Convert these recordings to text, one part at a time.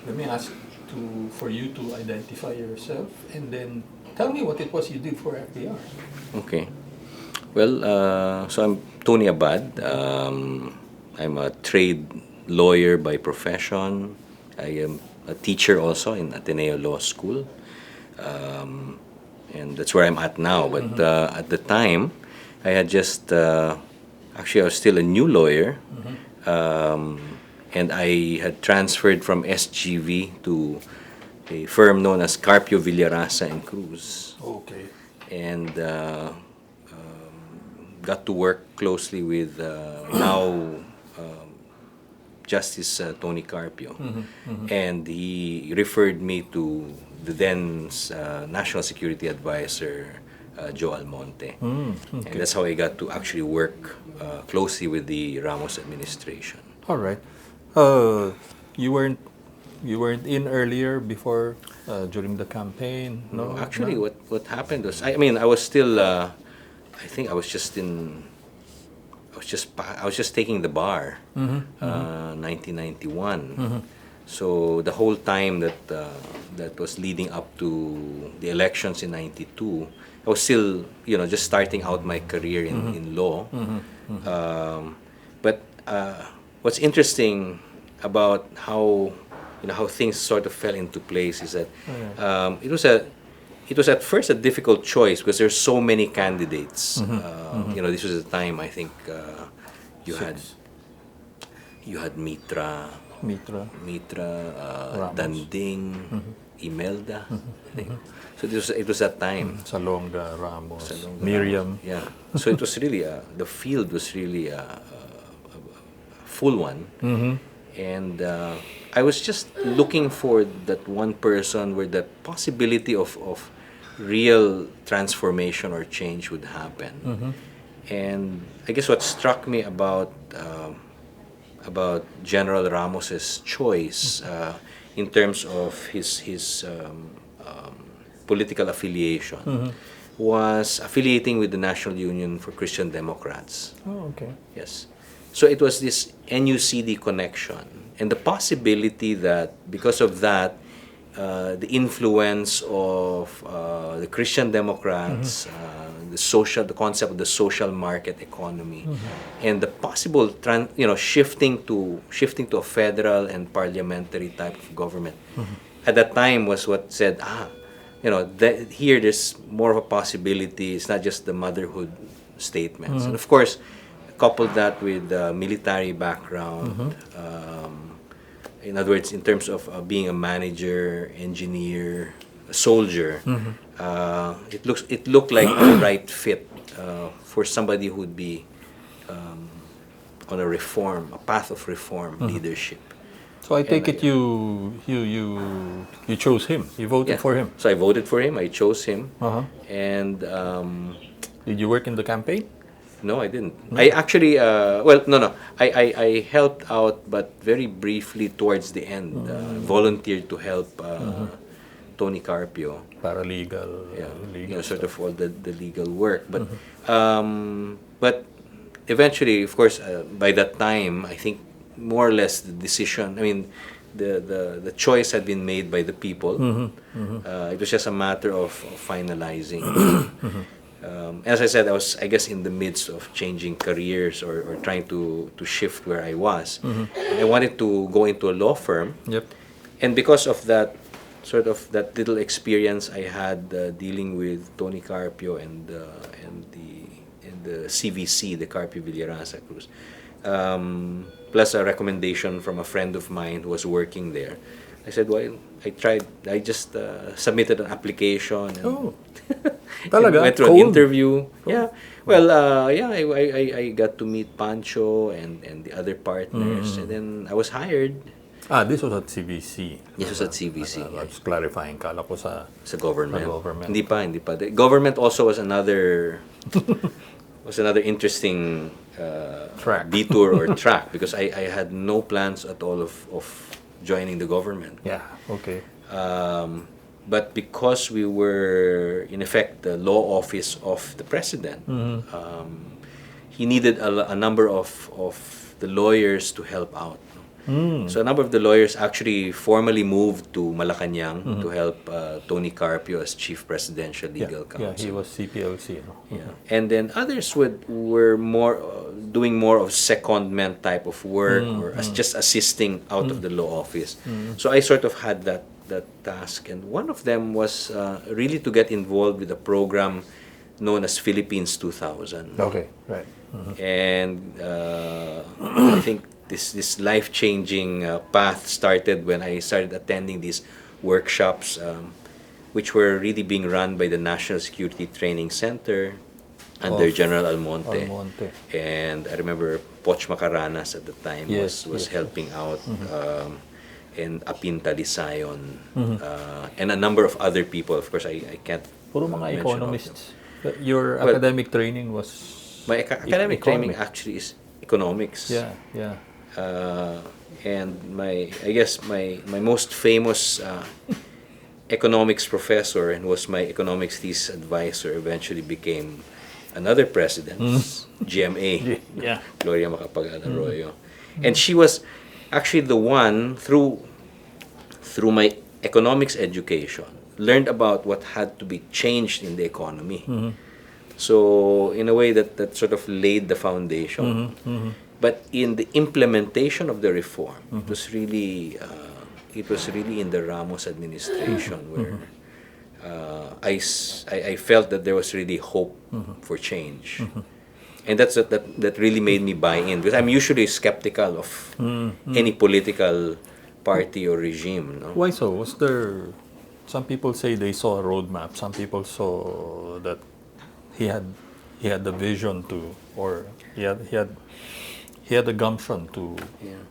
let me ask for you to identify yourself and then tell me what it was you did for FVR. Okay. Well, so I'm Tony ABAD. I'm a trade lawyer by profession. I am a teacher also in Ateneo Law School. And that's where I'm at now. But at the time, I had just, actually, I was still a new lawyer. And I had transferred from SGV to a firm known as Carpio Villarasa and Cruz. Okay. And got to work closely with now Justice Tony Carpio. And he referred me to the then National Security Advisor, Joe Almonte. Okay. And that's how I got to actually work closely with the Ramos administration. All right. You weren't in earlier before during the campaign, no? Actually, No? what happened was, I mean, I was still, I think I was just in, I was just taking the bar, 1991. So the whole time that was leading up to the elections in '92, I was still, just starting out my career in law. But what's interesting about how things sort of fell into place is that it was at first a difficult choice because there's so many candidates. This was a time I think you had Mitra, Ramos. Danding, Imelda. I think. So it was that time. Salonga, Ramos, Miriam. Yeah. So it was really the field was really a full one. And I was just looking for that one person where the possibility of real transformation or change would happen. And I guess what struck me about General Ramos's choice in terms of his political affiliation was affiliating with the National Union for Christian Democrats. Oh, okay. Yes. So it was this NUCD connection and the possibility that because of that, the influence of the Christian Democrats, the concept of the social market economy, and the possible shifting to a federal and parliamentary type of government. At that time was what said, here there's more of a possibility. It's not just the motherhood statements, and of course, couple that with military background. In other words, in terms of being a manager, engineer, a soldier, it looked like the right fit for somebody who would be on a path of reform leadership. So I take it you chose him. You voted for him. So I voted for him. I chose him. And did you work in the campaign? no, I didn't. I actually, no. I helped out, but very briefly towards the end. Volunteered to help Tony Carpio. Paralegal. Legal sort of all the legal work. But but eventually, of course, by that time, I think more or less the decision, the choice had been made by the people. It was just a matter of finalizing. As I said, I was, I guess, in the midst of changing careers or trying to shift where I was. And I wanted to go into a law firm. Yep. And because of that, sort of that little experience I had dealing with Tony Carpio and the CVC, the Carpio Villarasa Cruz, plus a recommendation from a friend of mine who was working there. I said, well, I just submitted an application and, Talaga? went through an interview. Yeah. Well, I got to meet Pancho and the other partners, and then I was hired. This was at CVC. This was at CVC. I was clarifying. Kala ko sa government. government. Hindi pa. The government also was another interesting Track. detour or track because I had no plans at all of joining the government. Yeah. Okay. But because we were, in effect, the law office of the president, he needed a number of the lawyers to help out. So a number of the lawyers actually formally moved to Malacanang to help Tony Carpio as chief presidential legal Yeah, he counsel. was CPLC. No? Yeah. And then others were more doing more of secondment type of work or just assisting out of the law office. So I sort of had that task, and one of them was really to get involved with a program known as Philippines 2000. Okay, right. And I think this life-changing path started when I started attending these workshops, which were really being run by the National Security Training Center under Of General Almonte. Almonte. And I remember Poch Macaranas at the time Yes, was yes, helping out, and Apinta Lisayon, and a number of other people. Of course, I can't Puro mga mention all of them. economists. Your Well, academic training was My academic training economics. actually is economics. Yeah, yeah. And I guess my most famous economics professor, and was my economics thesis advisor, eventually became another president, GMA, Yeah. Gloria Macapagal Arroyo. And she was actually the one, through my economics education, learned about what had to be changed in the economy. So in a way that sort of laid the foundation. But in the implementation of the reform, it was really in the Ramos administration where I felt that there was really hope for change. And that really made me buy in, because I'm usually skeptical of any political party or regime. No? Why so? Was there? Some people say they saw a roadmap. Some people saw that he had the vision to, or he had the gumption to Yeah.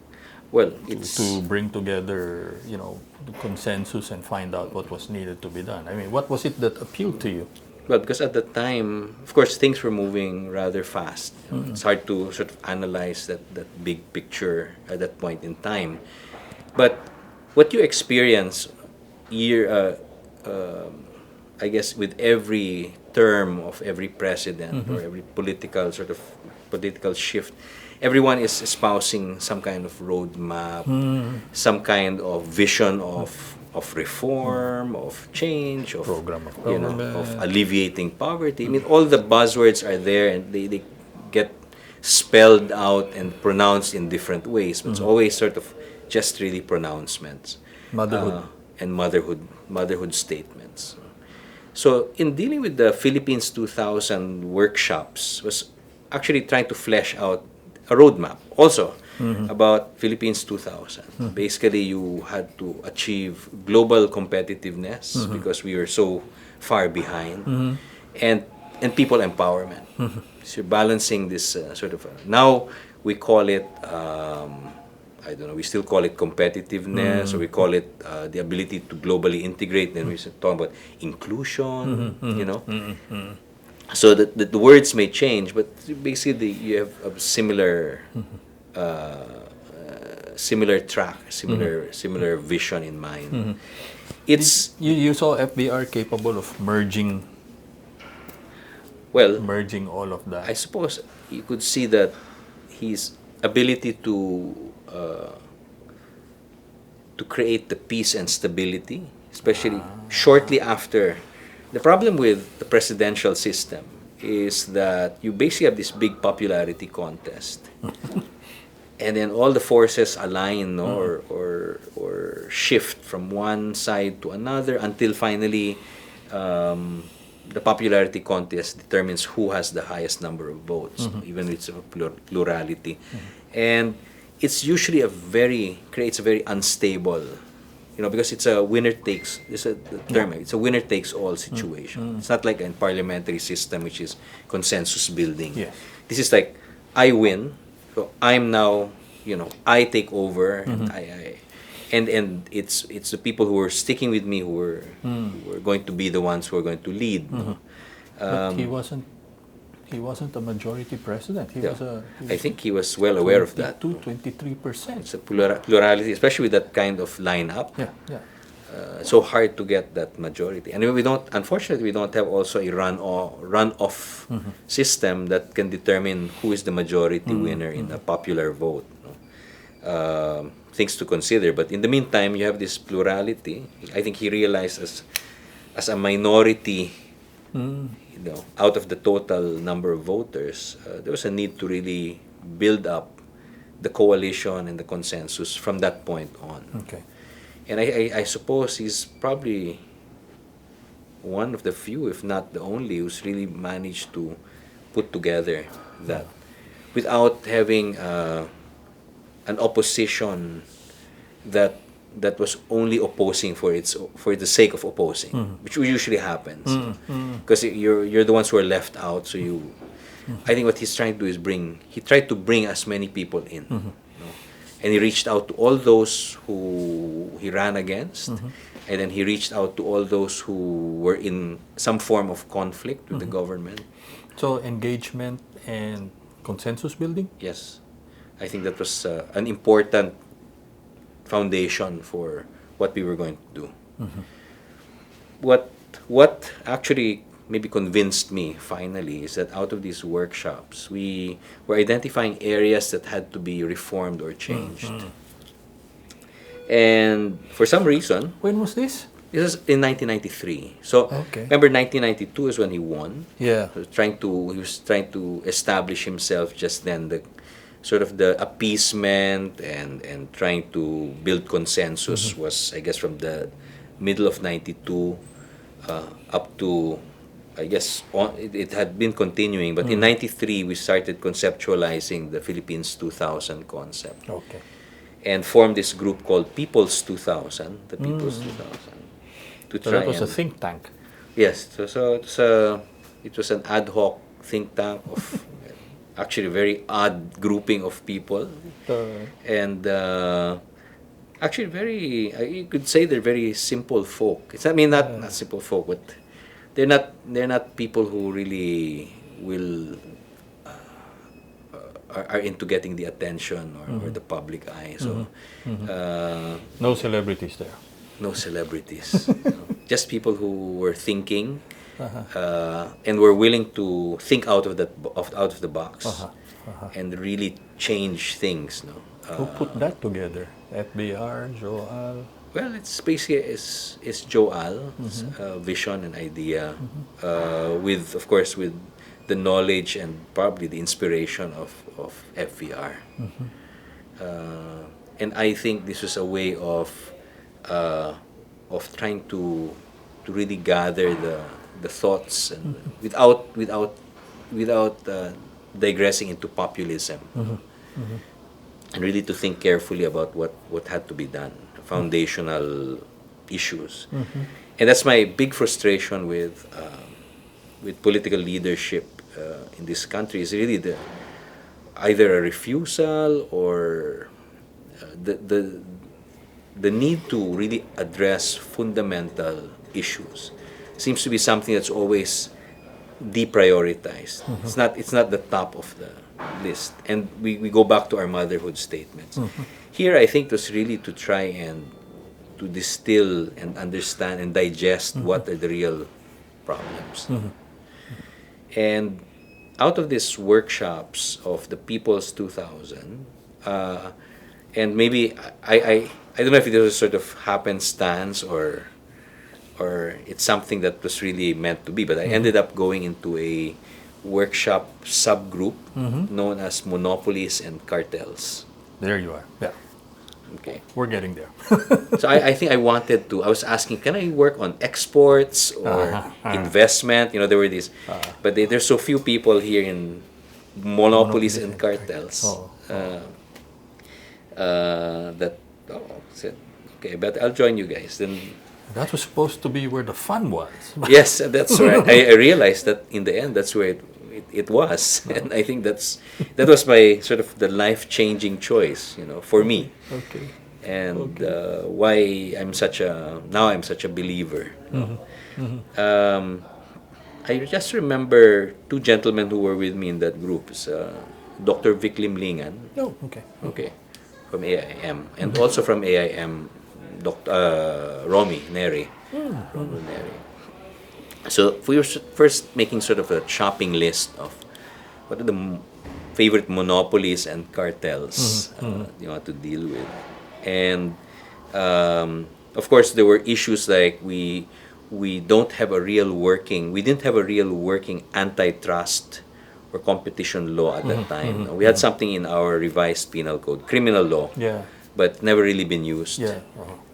Well, it's to bring together, the consensus and find out what was needed to be done. I mean, what was it that appealed to you? well, because at the time, of course, things were moving rather fast. It's hard to sort of analyze that big picture at that point in time. But what you experience I guess, with every term of every president or every political shift, everyone is espousing some kind of roadmap, some kind of vision of reform, of change, of Program of of government. alleviating poverty. I mean, all the buzzwords are there, and they get spelled out and pronounced in different ways, but it's always sort of just really pronouncements. Motherhood. And motherhood statements. So in dealing with the Philippines 2000 workshops, was actually trying to flesh out a roadmap also about Philippines 2000. Basically, you had to achieve global competitiveness because we were so far behind, and people empowerment. So you're balancing this sort of now we call it I don't know, we still call it competitiveness, or we call it the ability to globally integrate. Then we talk about inclusion, So the words may change, but basically you have a similar track, similar vision in mind. It's, You saw FVR capable of merging well, all of that. I suppose you could see that his ability to create the peace and stability, especially shortly after. The problem with the presidential system is that you basically have this big popularity contest, and then all the forces align, or shift from one side to another until finally the popularity contest determines who has the highest number of votes, even if it's a plurality. And it's usually creates a very unstable, because it's a winner takes, it's a winner takes all situation. It's not like a parliamentary system, which is consensus building. Yes. This is like, I win, so I'm now, I take over, and it's the people who are sticking with me who are going to be the ones who are going to lead. But he wasn't a majority president. He was I think he was well aware of that. 23%. It's a plurality, especially with that kind of lineup. Yeah, yeah. So hard to get that majority. And unfortunately, we don't have also a runoff system that can determine who is the majority winner in a popular vote. things to consider. But in the meantime, you have this plurality. I think he realized as a minority, out of the total number of voters, there was a need to really build up the coalition and the consensus from that point on. Okay. And I suppose he's probably one of the few, if not the only, who's really managed to put together that without having an opposition that was only opposing for the sake of opposing, which usually happens, because you're the ones who are left out. So I think what he's trying to do is he tried to bring as many people in, and he reached out to all those who he ran against, and then he reached out to all those who were in some form of conflict with the government. So engagement and consensus building? Yes, I think that was an important foundation for what we were going to do. What actually maybe convinced me finally is that out of these workshops, we were identifying areas that had to be reformed or changed. And for some reason, When was this? this is in 1993. So Okay. remember, 1992 is when he won. Yeah. He was trying to establish himself just then, the sort of the appeasement and trying to build consensus was, I guess, from the middle of 92 up to, I guess, it had been continuing. But in 93, we started conceptualizing the Philippines 2000 concept Okay. and formed this group called People's 2000, the People's 2000, to So try that was a and- think tank. Yes, so it was an ad hoc think tank of actually a very odd grouping of people, and actually you could say they're very simple folk. It's I mean not simple folk, but they're not people who really will are into getting the attention or the public eye. So No celebrities there. no celebrities. Just people who were thinking and were willing to think out of the box and really change things. No? Who put that together? FVR, Joel. Well, it's basically is Joal's vision and idea, with of course with the knowledge and probably the inspiration of FVR. And I think this was a way of trying to really gather the thoughts and without digressing into populism, and really to think carefully about what had to be done, foundational issues. And that's my big frustration with political leadership in this country, is really either a refusal or the need to really address fundamental issues seems to be something that's always deprioritized. It's not the top of the list. And we go back to our motherhood statements. Here, I think it was really to try and to distill and understand and digest what are the real problems. And out of these workshops of the People's 2000, and maybe I don't know if it was sort of happenstance or it's something that was really meant to be, but I ended up going into a workshop subgroup known as Monopolies and Cartels. There you are. Yeah. Okay. We're getting there. So I think I was asking, can I work on exports or investment? There were these, but there's so few people here in Monopolies and Cartels that said, okay, but I'll join you guys. Then That was supposed to be where the fun was. yes, that's right. I realized that in the end, that's where it was, and I think that was my sort of the life-changing choice, for me. Okay. And why I'm such a believer. I just remember two gentlemen who were with me in that group. It's, Dr. Vic Limlingan, Oh, okay. from AIM, and also from AIM, Dr. Romy Neri. Romy Neri. So we were first making sort of a shopping list of what are the favorite monopolies and cartels you want to deal with. And of course, there were issues like we didn't have a real working antitrust or competition law at that time. We had something in our revised penal code, criminal law, Yeah. but never really been used. Yeah.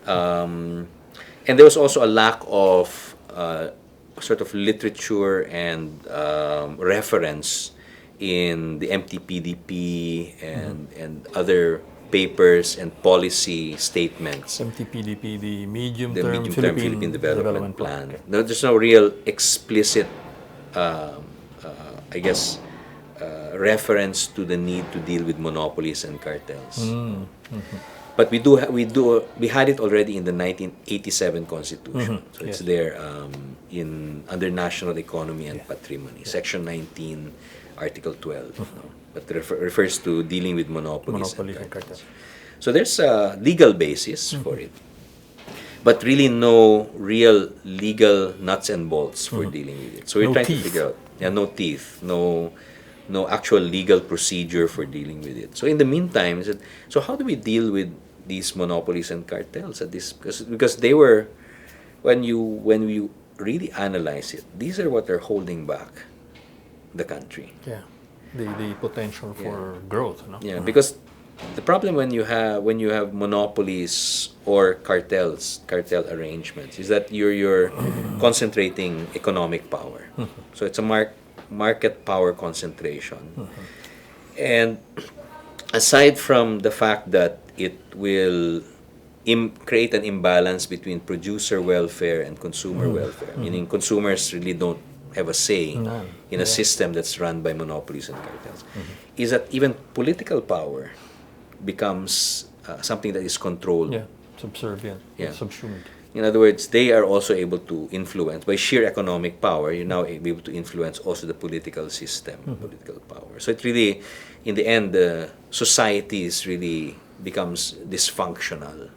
And there was also a lack of sort of literature and reference in the MTPDP and other papers and policy statements. MTPDP, the The medium-term medium-term Philippine Philippine Development Plan. Okay. No, there's no real explicit, I guess, reference to the need to deal with monopolies and cartels. But we had it already in the 1987 Constitution. So it's Yes. there under national economy and patrimony, Section 19, Article 12. No? But refers to dealing with monopolies and cartels. So there's a legal basis for it, but really no real legal nuts and bolts for dealing with it. So we're No trying teeth. to figure out, no teeth, no actual legal procedure for dealing with it. So in the meantime, so how do we deal with these monopolies and cartels at this? Because they were, when you really analyze it, these are what are holding back the country. Yeah. The potential for growth, no? Yeah, because the problem when you have monopolies or cartel arrangements is that you're concentrating economic power. So it's a market power concentration. And aside from the fact that it will create an imbalance between producer welfare and consumer welfare, meaning consumers really don't have a say in a system that's run by monopolies and cartels, is that even political power becomes something that is controlled. Yeah. Subservient. Yeah. Subsumed. In other words, they are also able to influence, by sheer economic power, you're now able to influence also the political system, political power. So it really, in the end, the society really becomes dysfunctional.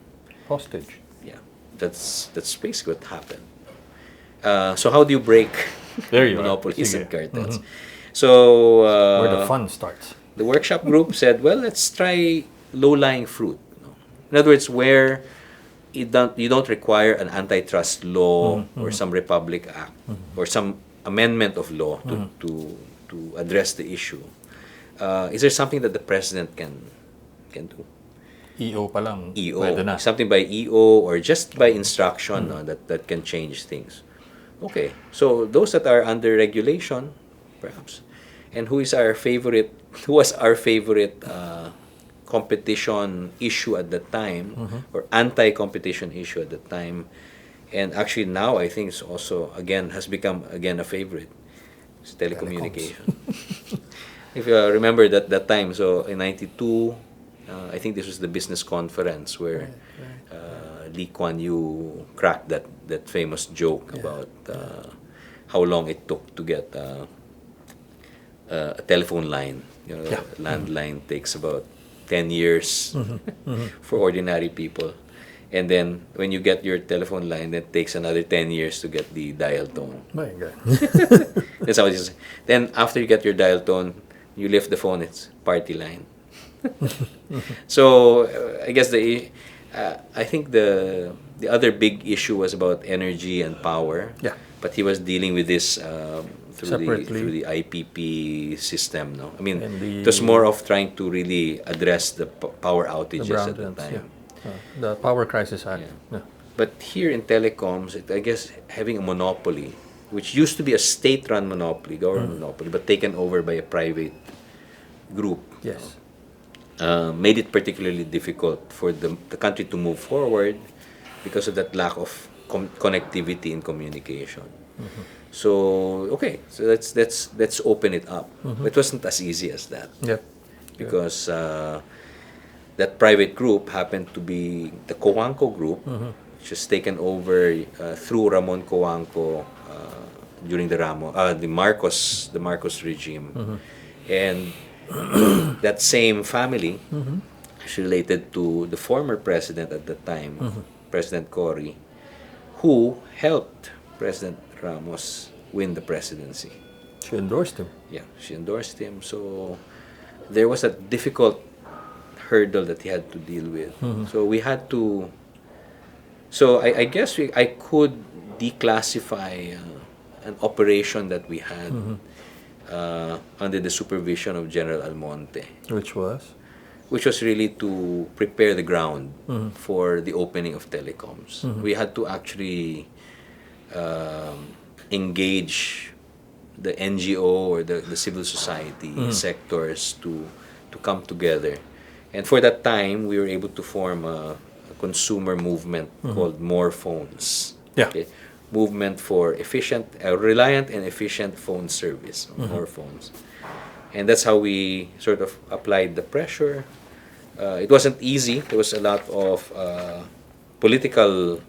Hostage. Yeah, that's basically what happened. So how do you break There you are. monopolies Sige. and cartels? So Where the fun starts. the workshop group said, well, let's try low-lying fruit. In other words, where you don't require an antitrust law or some Republic Act or some amendment of law to address the issue. Is there something that the president can do? EO pa lang. EO, Pwede na. something by EO or just by instruction that can change things. Okay, so those that are under regulation, perhaps, and who was our favorite competition issue at the time, or anti-competition issue at the time, and actually now I think it's also has become a favorite. It's telecommunication. If you remember that time, so in '92, I think this was the business conference where Lee Kuan Yew cracked that famous joke about how long it took to get a telephone line. Landline takes about 10 years for ordinary people. And then when you get your telephone line, it takes another 10 years to get the dial tone. My God. That's how it is. Then after you get your dial tone, you lift the phone, it's party line. So I guess I think the other big issue was about energy and power. Yeah. But he was dealing with this Separately. through the IPP system. No, I mean And it was more of trying to really address the power The outages at the Brownlands, time. the Power Crisis Act. Yeah. But here in telecoms, I guess having a monopoly, which used to be a state-run monopoly, government monopoly, but taken over by a private group, Yes. made it particularly difficult for the country to move forward because of that lack of connectivity and communication. So so let's open it up. It wasn't as easy as that, Yep. because that private group happened to be the Coanco Group, which was taken over through Ramon Coanco during the Marcos regime, and that same family is related to the former president at the time, President Cory, who helped President Ramos win the presidency. She endorsed him. Yeah, she endorsed him. So there was a difficult hurdle that he had to deal with. So we had to. So I guess I could declassify an operation that we had under the supervision of General Almonte, Which was? which was really to prepare the ground for the opening of telecoms. We had to actually engage the NGO or the civil society sectors to come together. And for that time, we were able to form a consumer movement called More Phones. Yeah. Okay? Movement for reliant and efficient phone service, More Phones. And that's how we sort of applied the pressure. It wasn't easy. There was a lot of political,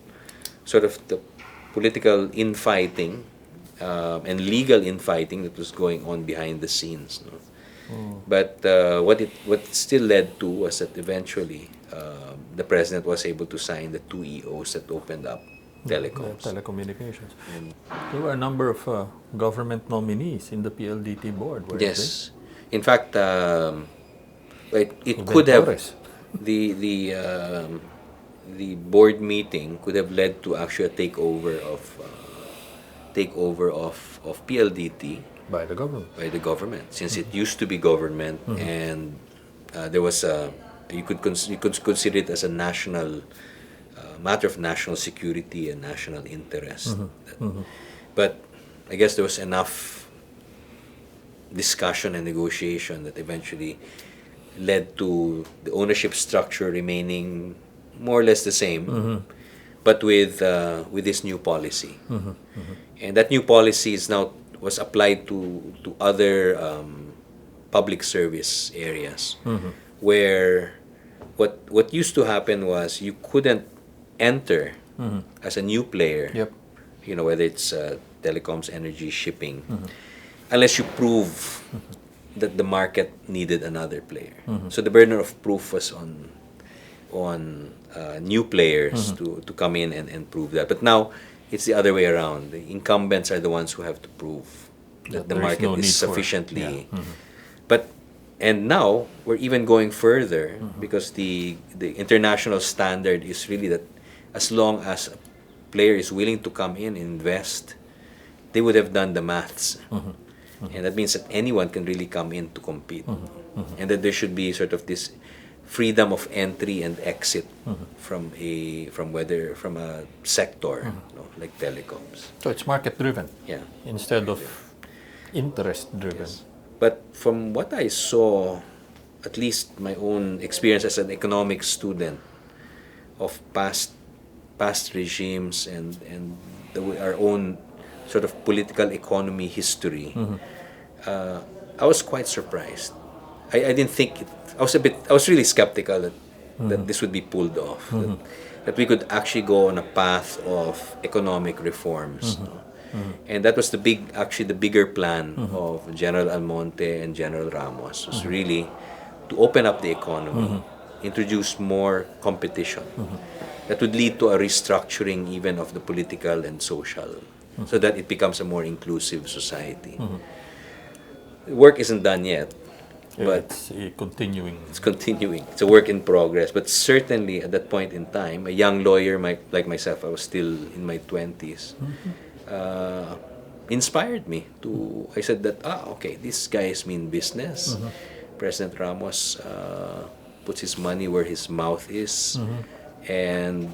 sort of the political infighting and legal infighting that was going on behind the scenes. No? But what still led to was that eventually the president was able to sign the 2 EOs that opened up telecoms. Telecommunications. There were a number of government nominees in the PLDT board, weren't Yes. In fact, it Even could have Torres. the board meeting could have led to actually a takeover of PLDT by the government? by the government, since it used to be government, and there was you could consider it as a national matter of national security and national interest. But I guess there was enough discussion and negotiation that eventually led to the ownership structure remaining more or less the same, but with this new policy. And that new policy was applied to other public service areas, where what used to happen was you couldn't enter as a new player, Yep. whether it's telecoms, energy, shipping, unless you prove that the market needed another player. So the burden of proof was on new players to come in and prove that. But now it's the other way around. The incumbents are the ones who have to prove that the there is market no need is for- sufficiently. And now we're even going further, because the international standard is really that as long as a player is willing to come in and invest, they would have done the maths. And that means that anyone can really come in to compete. And that there should be sort of this freedom of entry and exit from a sector, like telecoms. So it's market driven Yeah. instead of interest driven. But from what I saw, at least my own experience as an economics student of past regimes and our own sort of political economy history, I was quite surprised. I didn't think it. I was really skeptical that this would be pulled off. That we could actually go on a path of economic reforms. And that was the bigger plan of General Almonte and General Ramos, was really to open up the economy, introduce more competition. That would lead to a restructuring even of the political and social, so that it becomes a more inclusive society. The work isn't done yet, but It's continuing. it's continuing. It's a work in progress. But certainly at that point in time, a young lawyer like myself, I was still in my 20s, inspired me to. I said that, okay, these guys mean business. President Ramos puts his money where his mouth is, and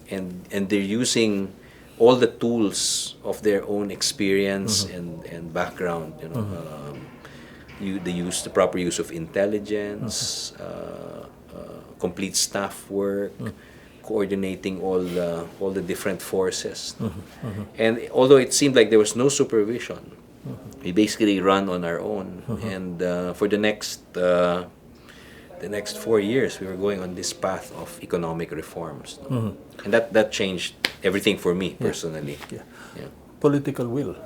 they're using all the tools of their own experience and background. The proper use of intelligence, complete staff work, coordinating all the different forces. And although it seemed like there was no supervision, we basically run on our own. And for the next 4 years, we were going on this path of economic reforms, and that changed everything for me personally. Yeah. Yeah. Political will.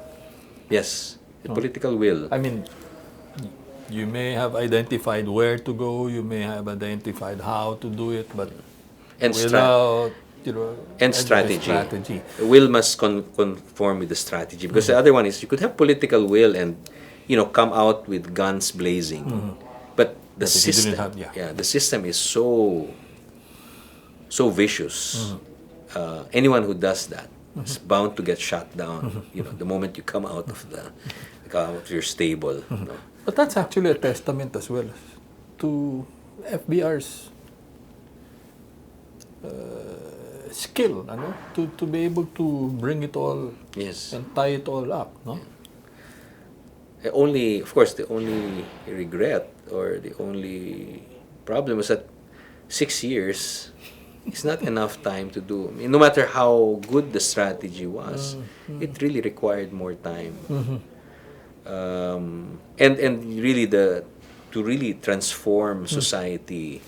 Yes, the political will. I mean, you may have identified where to go, you may have identified how to do it, but And without strategy. The will must conform with the strategy, because the other one is you could have political will and come out with guns blazing, But the That if you system, didn't have- the system is so vicious. Anyone who does that is bound to get shut down. The moment you come out of your stable. But that's actually a testament as well to FBR's skill, ano? To be able to bring it all Yes. and tie it all up, no? Of course, the only regret or the only problem is that 6 years is not enough time to do. I mean, no matter how good the strategy was, it really required more time. And really to really transform society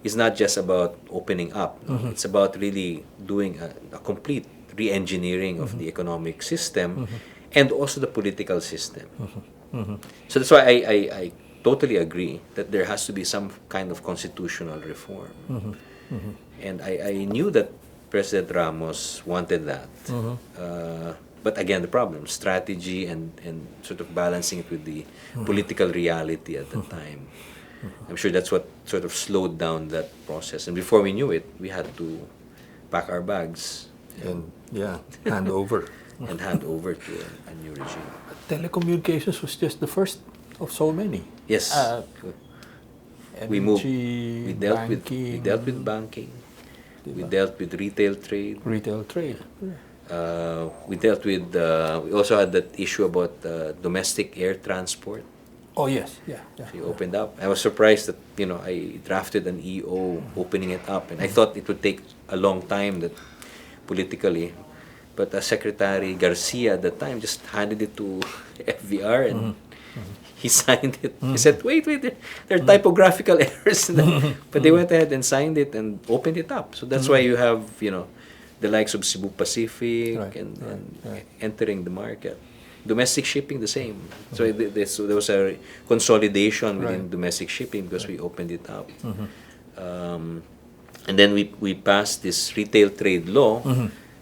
is not just about opening up. No? It's about really doing a complete re-engineering of the economic system and also the political system. So that's why I totally agree that there has to be some kind of constitutional reform. And I knew that President Ramos wanted that. But again, the problem, strategy and sort of balancing it with the political reality at the time. I'm sure that's what sort of slowed down that process. And before we knew it, we had to pack our bags And hand over. and hand over to a new regime. Telecommunications was just the first of so many. Yes. We moved. We dealt with banking. We dealt with retail trade. Retail trade. We dealt with. We also had that issue about domestic air transport. Oh yes, yeah. We opened up. I was surprised that I drafted an EO opening it up, and I thought it would take a long time that politically, but Secretary Garcia at the time just handed it to FVR and he signed it. He said, "Wait, there are typographical errors," but they went ahead and signed it and opened it up. So that's why you have the likes of Cebu Pacific and entering the market. Domestic shipping, the same. So there was a consolidation within domestic shipping because we opened it up. And then we passed this retail trade law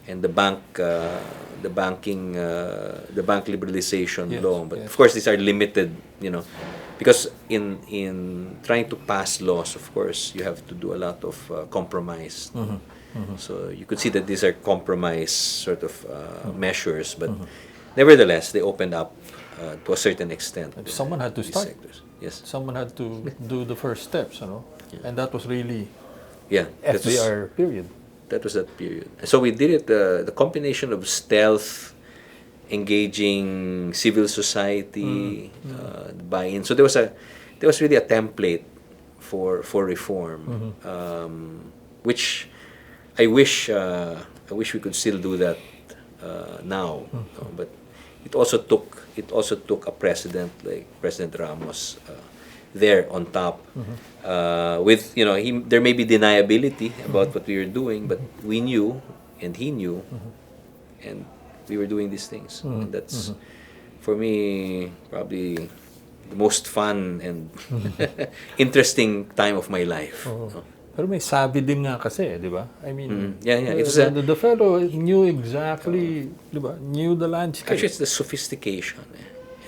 and the bank liberalization law. But of course, these are limited, because in trying to pass laws, of course, you have to do a lot of compromise. So you could see that these are compromise sort of measures, but nevertheless, they opened up to a certain extent. Someone had to start. Sectors. Yes. Someone had to do the first steps, and that was really FVR period. That was that period. So we did it, the combination of stealth, engaging civil society, buy-in. So there was really a template for reform, which I wish we could still do that now. But it also took a president like President Ramos there on top. With there may be deniability about what we were doing, but we knew and he knew, and we were doing these things. And that's for me probably the most fun and interesting time of my life. Pero may sabi din nga kasi, di ba? I mean, It was the fellow knew exactly, di ba? Knew the landscape. Actually, it's the sophistication.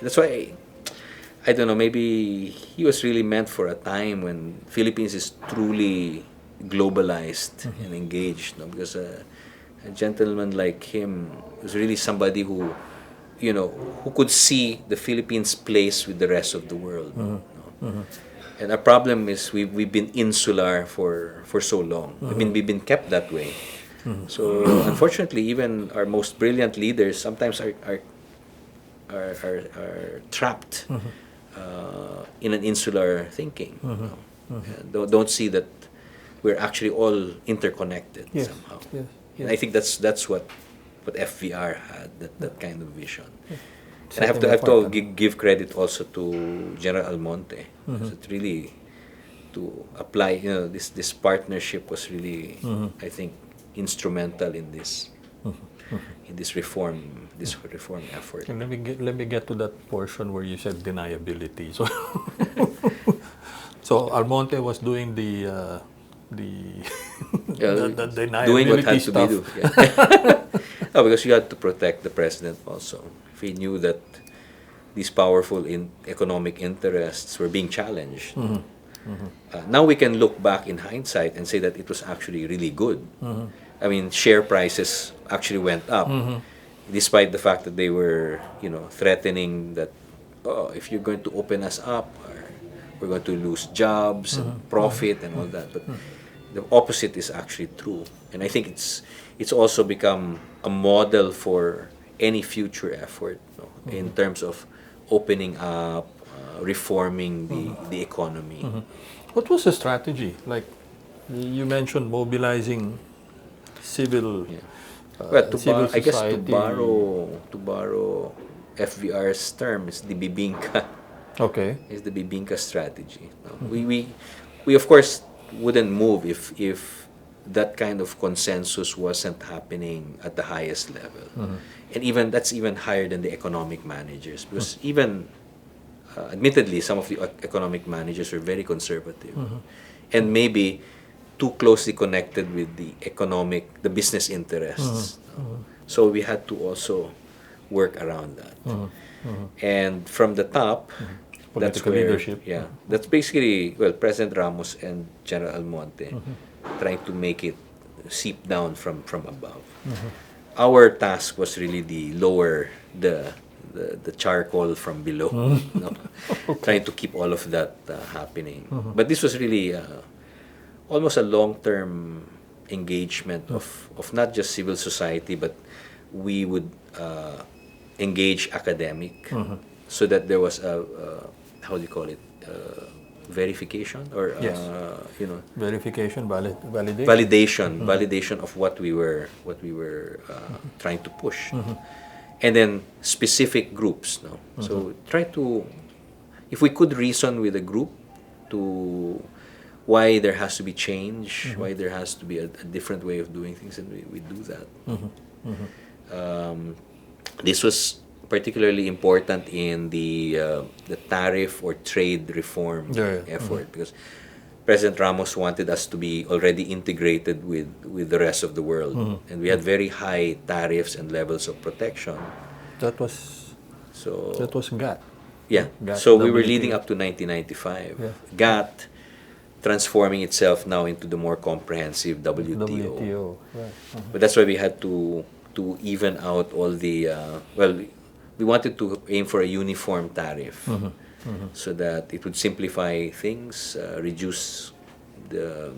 That's why I don't know, maybe he was really meant for a time when Philippines is truly globalized and engaged. Because a gentleman like him was really somebody who could see the Philippines' place with the rest of the world. And our problem is we've been insular for so long. We've been kept that way. So unfortunately, even our most brilliant leaders sometimes are trapped in an insular thinking. Don't see that we're actually all interconnected somehow. Yes. And I think that's what FVR had, that kind of vision. And I have to give credit also to General Almonte. It really to apply. This partnership was really, I think, instrumental in this reform effort. And let me get to that portion where you said deniability. So so Almonte was doing the deniability doing what had stuff. to be done. No, because you had to protect the president also. If he knew that these powerful economic interests were being challenged. Now we can look back in hindsight and say that it was actually really good. I mean, share prices actually went up, despite the fact that they were, threatening that, oh, if you're going to open us up, we're going to lose jobs and profit and all that. But the opposite is actually true, and I think it's also become a model for any future effort, in terms of opening up, reforming the economy. What was the strategy? Like you mentioned, mobilizing civil, Yeah. Well, civil I guess to society. borrow FVR's term, is the bibingka Okay. is the bibingka strategy. No? We of course wouldn't move if that kind of consensus wasn't happening at the highest level, and even that's even higher than the economic managers, because even admittedly some of the economic managers were very conservative, and maybe too closely connected with the business interests. So we had to also work around that. And from the top, that's Political where, leadership. yeah, that's basically, well, President Ramos and General Almonte trying to make it seep down from above. Our task was really the lower the charcoal from below, trying to keep all of that happening. But this was really almost a long-term engagement of not just civil society, but we would engage academic, so that there was a how do you call it, verification, or Yes. Verification, validation. validation of what we were trying to push, and then specific groups. No, so try to, if we could reason with a group to why there has to be change, why there has to be a different way of doing things, and we do that. This was particularly important in the tariff or trade reform effort, because President Ramos wanted us to be already integrated with the rest of the world, and we had very high tariffs and levels of protection. That was GATT. Yeah. GATT, So we were WTO. leading up to 1995. Yeah. GATT transforming itself now into the more comprehensive WTO. WTO. Right. But that's why we had to even out all the we wanted to aim for a uniform tariff, so that it would simplify things, reduce the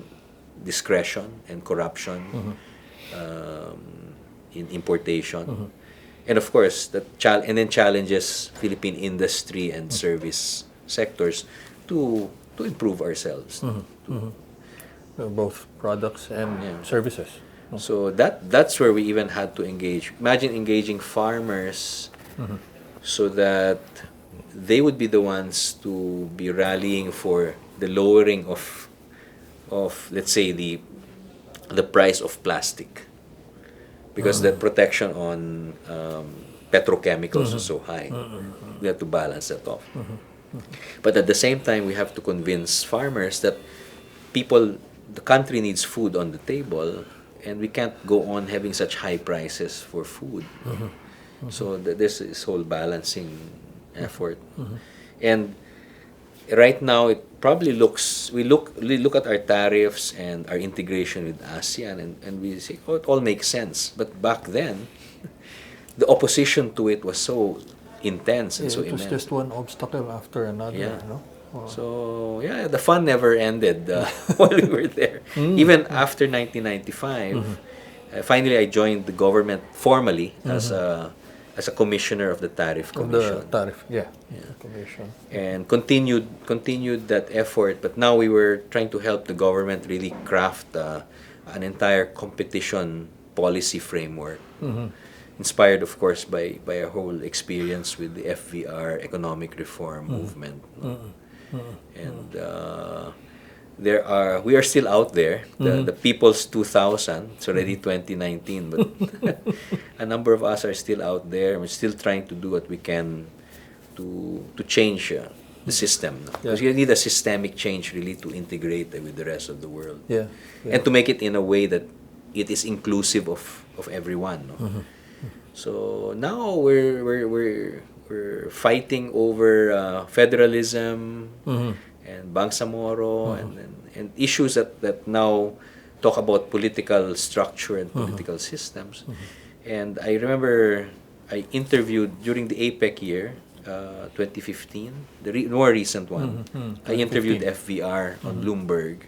discretion and corruption in importation, and of course and then challenges Philippine industry and service sectors to improve ourselves. Both products and Yeah. services. So that's where we even had to engage. Imagine engaging farmers, so that they would be the ones to be rallying for the lowering of let's say the price of plastic, because the protection on petrochemicals is so high. We have to balance that off. But at the same time, we have to convince farmers that the country needs food on the table, and we can't go on having such high prices for food. So there's this whole balancing effort. And right now, it probably we look at our tariffs and our integration with ASEAN, and we say, oh, it all makes sense. But back then, the opposition to it was so intense and so It was immense. just one obstacle after another. Yeah. No? So yeah, the fun never ended while we were there. Even after 1995, finally I joined the government formally as a commissioner of the Tariff Of Commission, the tariff, the commission. and continued that effort. But now we were trying to help the government really craft an entire competition policy framework, inspired of course by a whole experience with the FVR economic reform movement. And we are still out there, the People's 2000. It's already 2019, but a number of us are still out there. We're still trying to do what we can to change the system, no? Because you need a systemic change really to integrate with the rest of the world, and to make it in a way that it is inclusive of everyone, no? So now we're fighting over federalism and Bangsamoro and issues that now talk about political structure and political systems. And I remember I interviewed during the APEC year, 2015, the more recent one. I interviewed 2015. FVR on Bloomberg,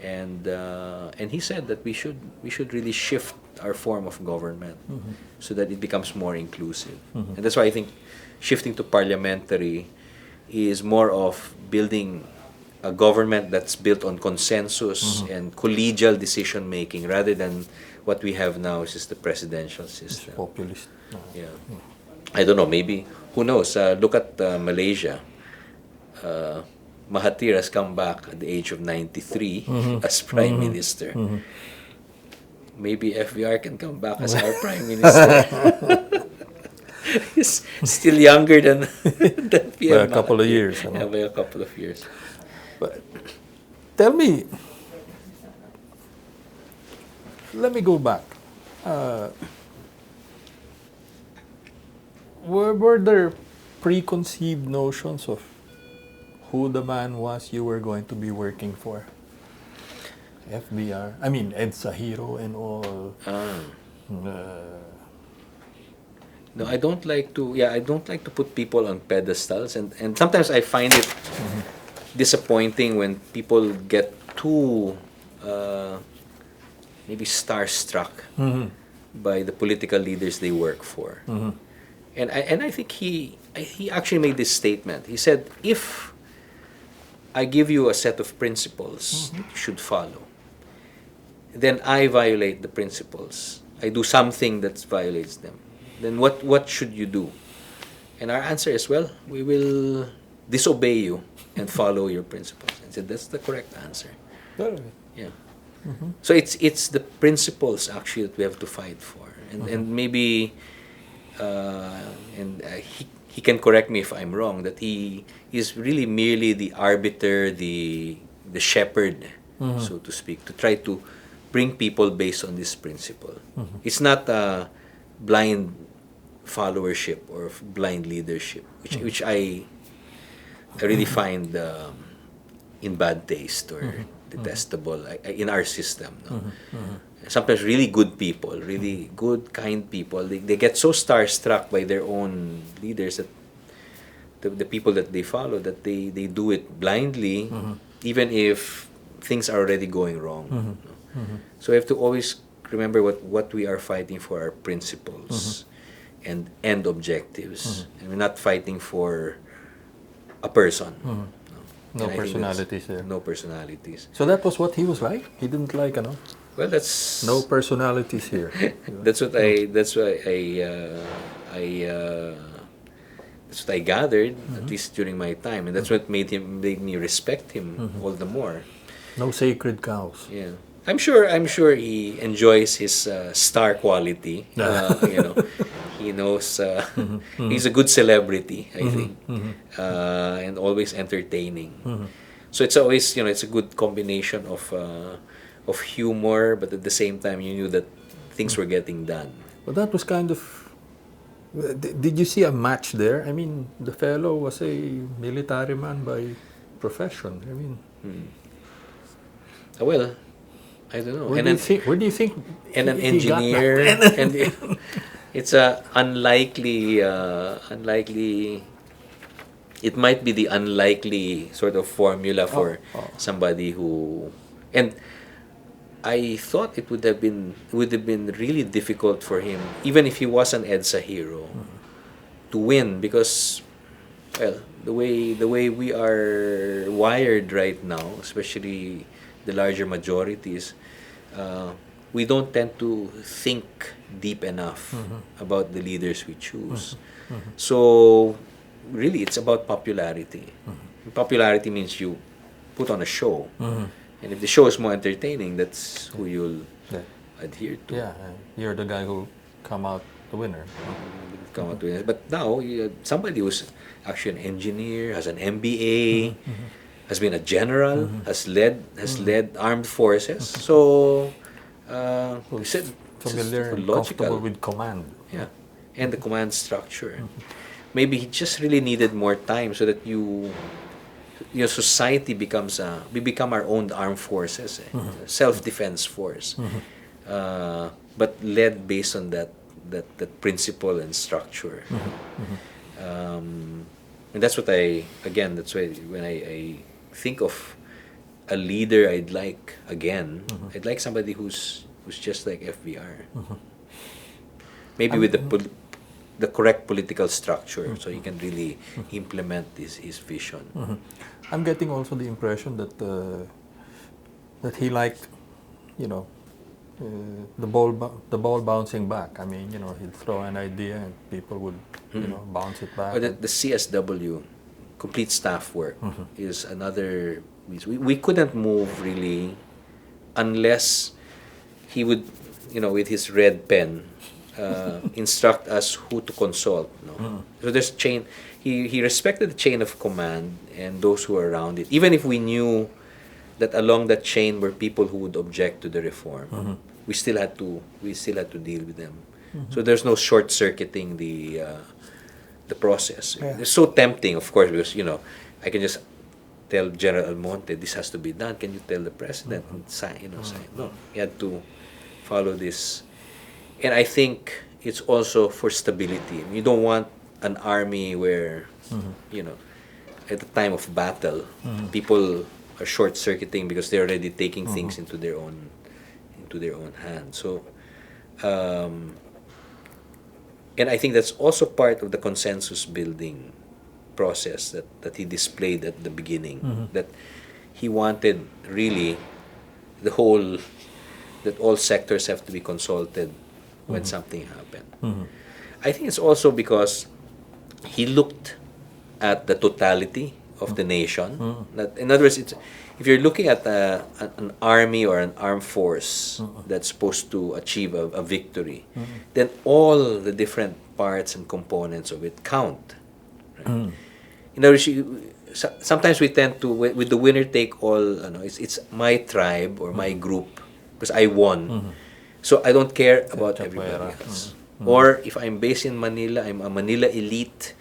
and he said that we should really shift our form of government so that it becomes more inclusive. And that's why I think shifting to parliamentary is more of building a government that's built on consensus and collegial decision making rather than what we have now, which is the presidential system. Populist. Yeah. I don't know, maybe, who knows? Look at Malaysia. Mahathir has come back at the age of 93 as Prime Minister. Maybe FVR can come back as our Prime Minister. He's still younger than By PM a couple of Mahathir. years. Yeah, by a couple of years. But tell me, let me go back. Were there preconceived notions of who the man was you were going to be working for? FBR, I mean Ed Sahiro and all. No, I don't like to. Yeah, I don't like to put people on pedestals, and sometimes I find it disappointing when people get too maybe starstruck by the political leaders they work for. And I think he actually made this statement. He said, if I give you a set of principles that you should follow, then I violate the principles. I do something that violates them. Then what should you do? And our answer is, well, we will disobey you and follow your principles. I said, that's the correct answer. Yeah. So it's the principles actually that we have to fight for. And maybe he can correct me if I'm wrong, that he is really merely the arbiter, the shepherd, so to speak, to try to bring people based on this principle. It's not a blind followership or blind leadership, which I really find in bad taste or detestable in our system. No? Sometimes really good people, really good, kind people, they get so starstruck by their own leaders that the people that they follow, that they do it blindly, even if things are already going wrong. No? So we have to always remember what we are fighting for, our principles and end objectives. And we're not fighting for a person. No And I think personalities there. no personalities. So that was what he was like? He didn't like, Well, that's no personalities here. that's what I that's what I gathered, at least during my time, and that's what made me respect him all the more. No sacred cows. Yeah, I'm sure he enjoys his star quality. He knows he's a good celebrity, I think, and always entertaining. So it's always, it's a good combination of humor, but at the same time you knew that things were getting done. Well, that was kind of. Did you see a match there? I mean, the fellow was a military man by profession. I mean, Well, I don't know. where do you think? And an he got engineer, that? and it's a unlikely. It might be the unlikely sort of formula for somebody who, and I thought it would have been really difficult for him, even if he was an EDSA hero, to win, because, well, the way we are wired right now, especially the larger majorities, we don't tend to think deep enough about the leaders we choose. So really, it's about popularity. Popularity means you put on a show. And if the show is more entertaining, that's who you'll adhere to. Yeah, you're the guy who come out the winner. Come out with it. But now, somebody who's actually an engineer, has an MBA, has been a general, has led armed forces. So, Familiar and logical. comfortable with command. Yeah, and the command structure. maybe he just really needed more time so that your society we become our own armed forces, self-defense force, but led based on that principle and structure. And that's what that's why when I think of a leader I'd like again, I'd like somebody who's just like FVR. Maybe with the correct political structure, so he can really implement his vision. I'm getting also the impression that that he liked, you know, the ball bouncing back. I mean, you know, he'd throw an idea and people would, you know, bounce it back. Or the CSW, complete staff work, is another. We couldn't move really unless he would, you know, with his red pen, instruct us who to consult. No? So there's chain. He respected the chain of command and those who are around it, even if we knew that along that chain were people who would object to the reform. We still had to deal with them. So there's no short circuiting the process. Yeah. It's so tempting, of course, because I can just tell General Almonte this has to be done. Can you tell the president and sign? Sign. No, he had to follow this, and I think it's also for stability. You don't want an army where at the time of battle, people are short-circuiting because they're already taking things into their own hands. So, and I think that's also part of the consensus building process that he displayed at the beginning. That he wanted really that all sectors have to be consulted when something happened. I think it's also because he looked at the totality of the nation. That, in other words, if you're looking at an army or an armed force that's supposed to achieve a victory, then all the different parts and components of it count. Right? In other words, sometimes we tend to, with the winner take all, it's my tribe or my group because I won. So I don't care about everybody else. Or if I'm based in Manila, I'm a Manila elite,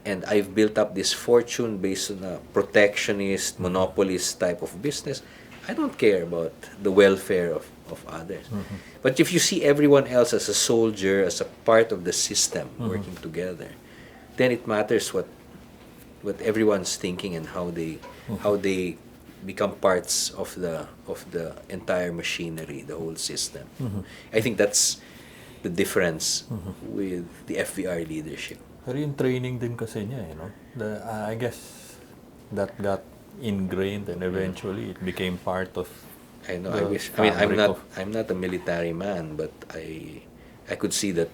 and I've built up this fortune based on a protectionist, monopolist type of business. I don't care about the welfare of others. But if you see everyone else as a soldier, as a part of the system working together, then it matters what everyone's thinking and how they become parts of the entire machinery, the whole system. I think that's the difference with the FVR leadership. Pero yung training din kasi niya, I guess that got ingrained and eventually it became part of. I know. the I wish. I mean, fabric I'm not a military man, but I could see that,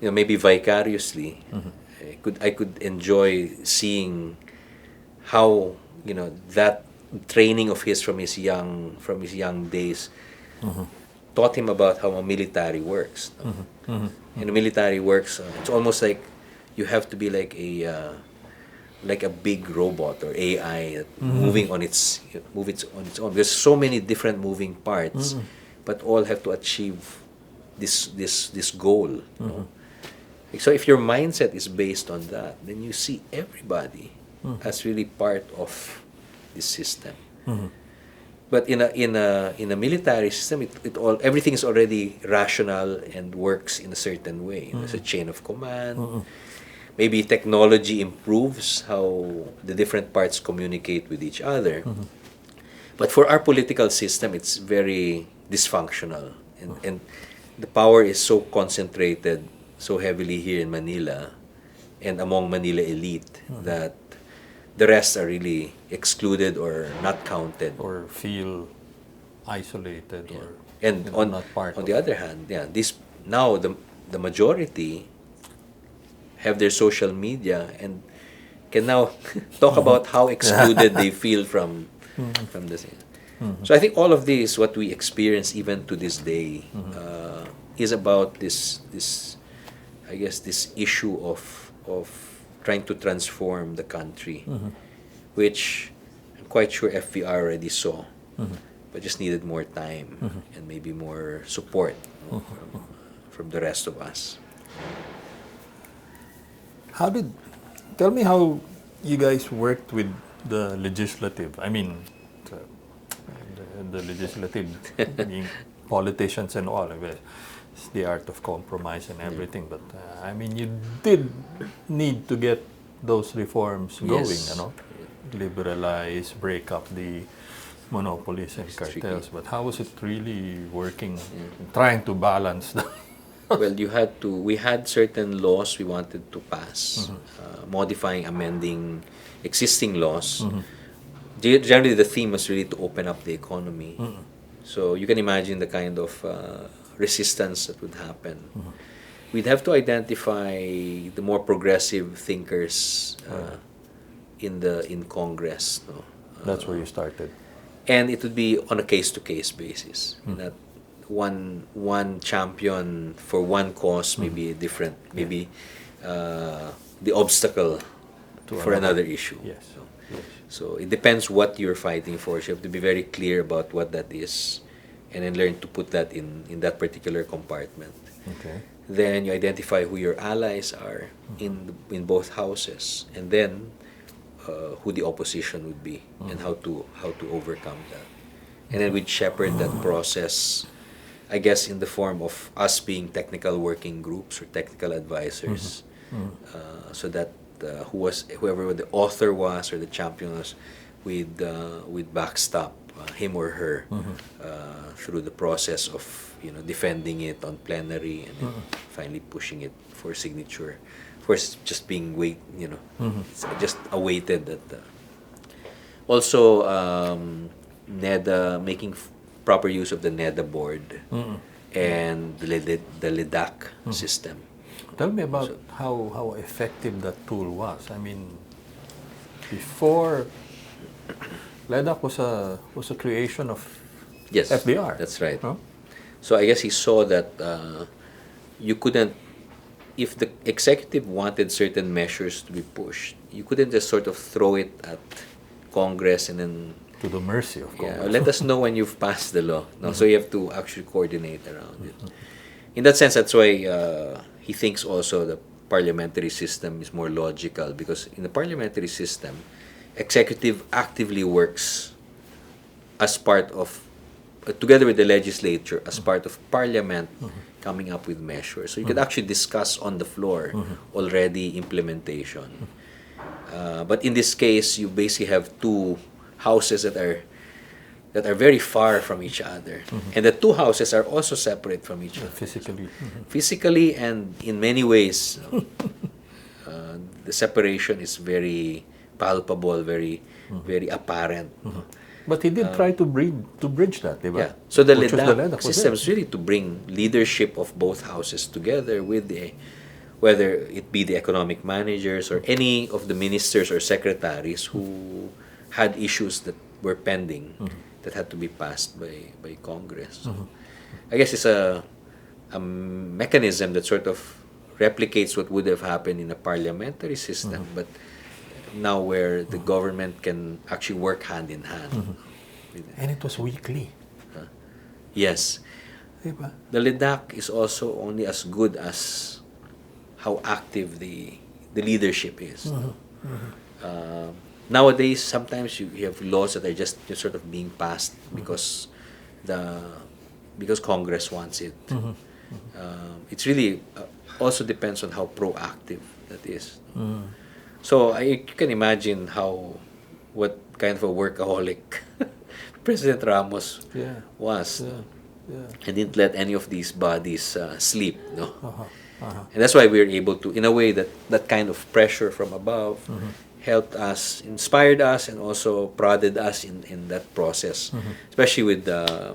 maybe vicariously, I could enjoy seeing how that training of his from his young days taught him about how a military works. No? And the military works. It's almost like you have to be like a big robot or AI moving on its own. There's so many different moving parts, but all have to achieve this goal. So if your mindset is based on that, then you see everybody as really part of this system. But in a military system, everything is already rational and works in a certain way. There's a chain of command. Maybe technology improves how the different parts communicate with each other. But for our political system, it's very dysfunctional. And the power is so concentrated so heavily here in Manila and among Manila elite that the rest are really excluded or not counted. or feel isolated or And not part on of the other hand, now the majority have their social media and can now talk about how excluded they feel from the scene. So I think all of this, what we experience even to this day, is about this I guess this issue of trying to transform the country, which I'm quite sure FVR already saw, but just needed more time and maybe more support from the rest of us. Tell me how you guys worked with the legislative. I mean, the, the legislative, being politicians and all. It's the art of compromise and everything. But I mean, you did need to get those reforms going, Yes. you know, liberalize, break up the monopolies and cartels. But how was it really working, trying to balance that? Well, we had certain laws we wanted to pass, modifying, amending existing laws. Generally, the theme was really to open up the economy. So you can imagine the kind of resistance that would happen. We'd have to identify the more progressive thinkers in Congress. No? That's where you started. And it would be on a case-to-case basis. That one champion for one cause may be different, maybe the obstacle for another issue. Yes. So it depends what you're fighting for. So you have to be very clear about what that is, and then learn to put that in that particular compartment. Okay. Then you identify who your allies are in both houses, and then who the opposition would be, and how to overcome that. And then we'd shepherd that process, I guess, in the form of us being technical working groups or technical advisors, so that whoever the author was or the champion was, we'd backstop him or her through the process of defending it on plenary, and then finally pushing it for signature. Of course, just being it's just awaited at also NEDA, making proper use of the NEDA board and the LIDAC system. Tell me about how effective that tool was. I mean, before LEDAC was a creation of Yes, FVR. that's right. Huh? So I guess he saw that you couldn't, if the executive wanted certain measures to be pushed, you couldn't just sort of throw it at Congress and then To the mercy of Congress. let us know when you've passed the law. No, so you have to actually coordinate around it. In that sense, that's why he thinks also the parliamentary system is more logical, because in the parliamentary system, executive actively works as part of, together with the legislature, as part of parliament, coming up with measures. So you could actually discuss on the floor already implementation. But in this case, you basically have two houses that are very far from each other, and the two houses are also separate from each other. Physically, and in many ways, the separation is very palpable, very apparent. But he did try to bridge that, diba? Yeah. So the Which was LEDAC system is really to bring leadership of both houses together with whether it be the economic managers or any of the ministers or secretaries who had issues that were pending that had to be passed by Congress. I guess it's a mechanism that sort of replicates what would have happened in a parliamentary system, but now where the government can actually work hand in hand. And it was weekly. Yes. Diba? The LIDAC is also only as good as how active the leadership is. Nowadays, sometimes you have laws that are just sort of being passed because Congress wants it. It's really also depends on how proactive that is. So you can imagine what kind of a workaholic President Ramos was. And didn't let any of these bodies sleep. No? And that's why we were able to, in a way, that kind of pressure from above helped us, inspired us, and also prodded us in that process, especially with the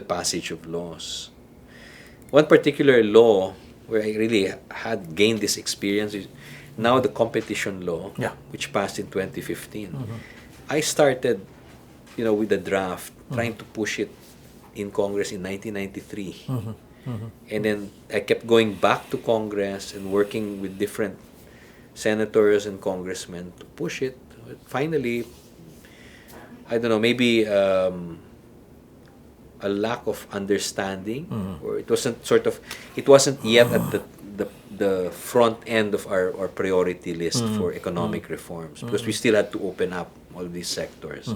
passage of laws. One particular law where I really had gained this experience is now the competition law, which passed in 2015. I started, with the draft, trying to push it in Congress in 1993. And then I kept going back to Congress and working with different senators and congressmen to push it. Finally, I don't know, maybe a lack of understanding, or it wasn't yet at the front end of our priority list for economic reforms, because we still had to open up all these sectors.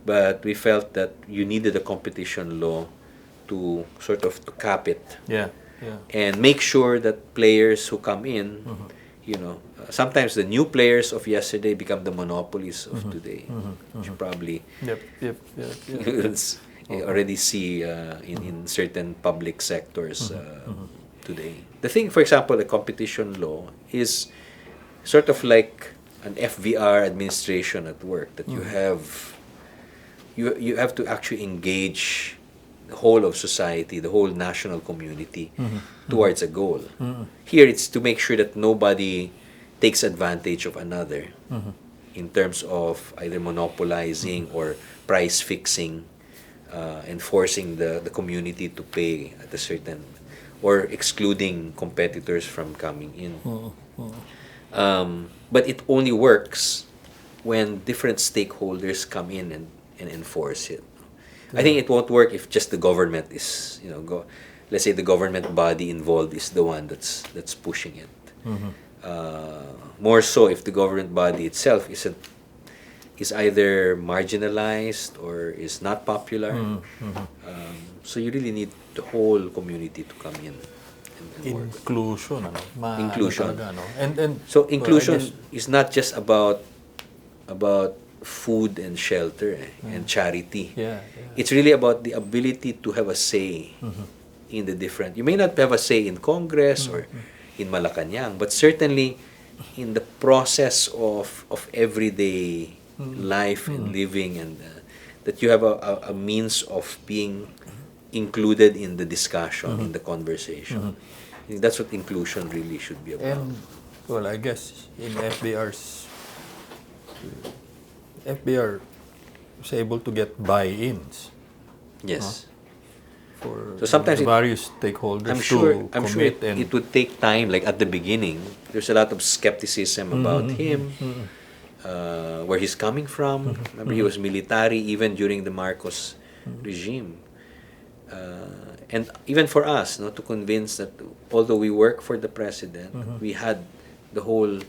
But we felt that you needed a competition law to sort of to cap it Yeah. Yeah. and make sure that players who come in, sometimes the new players of yesterday become the monopolies of today, which you probably Yep. Yep. Yep. Yep. you already see in certain public sectors today. The thing, for example, the competition law is sort of like an FVR administration at work, that you have to actually engage the whole of society, the whole national community towards a goal. Here, it's to make sure that nobody takes advantage of another in terms of either monopolizing or price fixing, and forcing the community to pay at a certain, or excluding competitors from coming in. But it only works when different stakeholders come in and enforce it. I think it won't work if just the government is, let's say the government body involved is the one that's pushing it. More so if the government body itself is either marginalized or is not popular. So you really need the whole community to come in and work. Inclusion, ano? Inclusion. Talaga, no? And So well, I inclusion guess- is not just about food and shelter and charity. Yeah. It's really about the ability to have a say in the different. You may not have a say in Congress or in Malacanang, but certainly in the process of everyday life and living, and that you have a means of being included in the discussion, in the conversation. I think that's what inclusion really should be about. And, well, I guess in FBR was able to get buy-ins Yes. for So sometimes the various stakeholders I'm sure to commit and it would take time. Like at the beginning, there's a lot of skepticism about him, where he's coming from. Remember, he was military even during the Marcos regime, and even for us, to convince that although we work for the president, we had the whole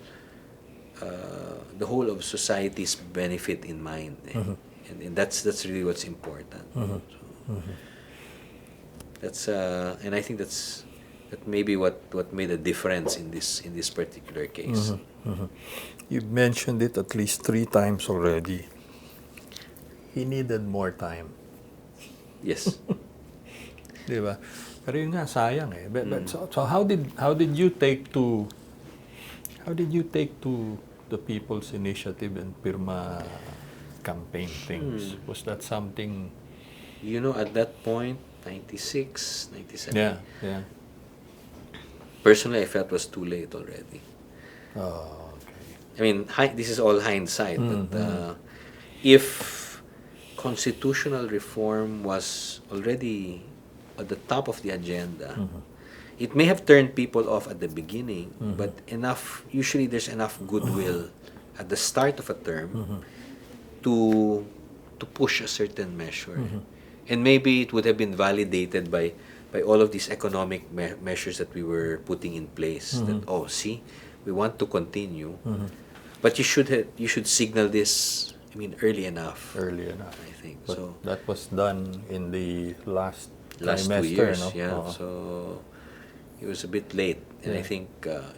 of society's benefit in mind, and that's really what's important. So, that's and I think that may be what made a difference in this particular case. you mentioned it at least 3 times already. He needed more time. Yes. Di ba? Pero yun nga, sayang eh. But so how did you take to the people's initiative and Pirma campaign things? Was that something? At that point, 96, 97. Yeah. Personally, I felt it was too late already. Oh, okay. I mean, this is all hindsight, but if constitutional reform was already at the top of the agenda, it may have turned people off at the beginning, but usually there's enough goodwill at the start of a term to push a certain measure. And maybe it would have been validated by all of these economic measures that we were putting in place. That, see, we want to continue, but you should signal this. I mean, early enough. I think But so. that was done in the last 2 trimester, years, no? yeah. Oo. So it was a bit late, and I Yeah. think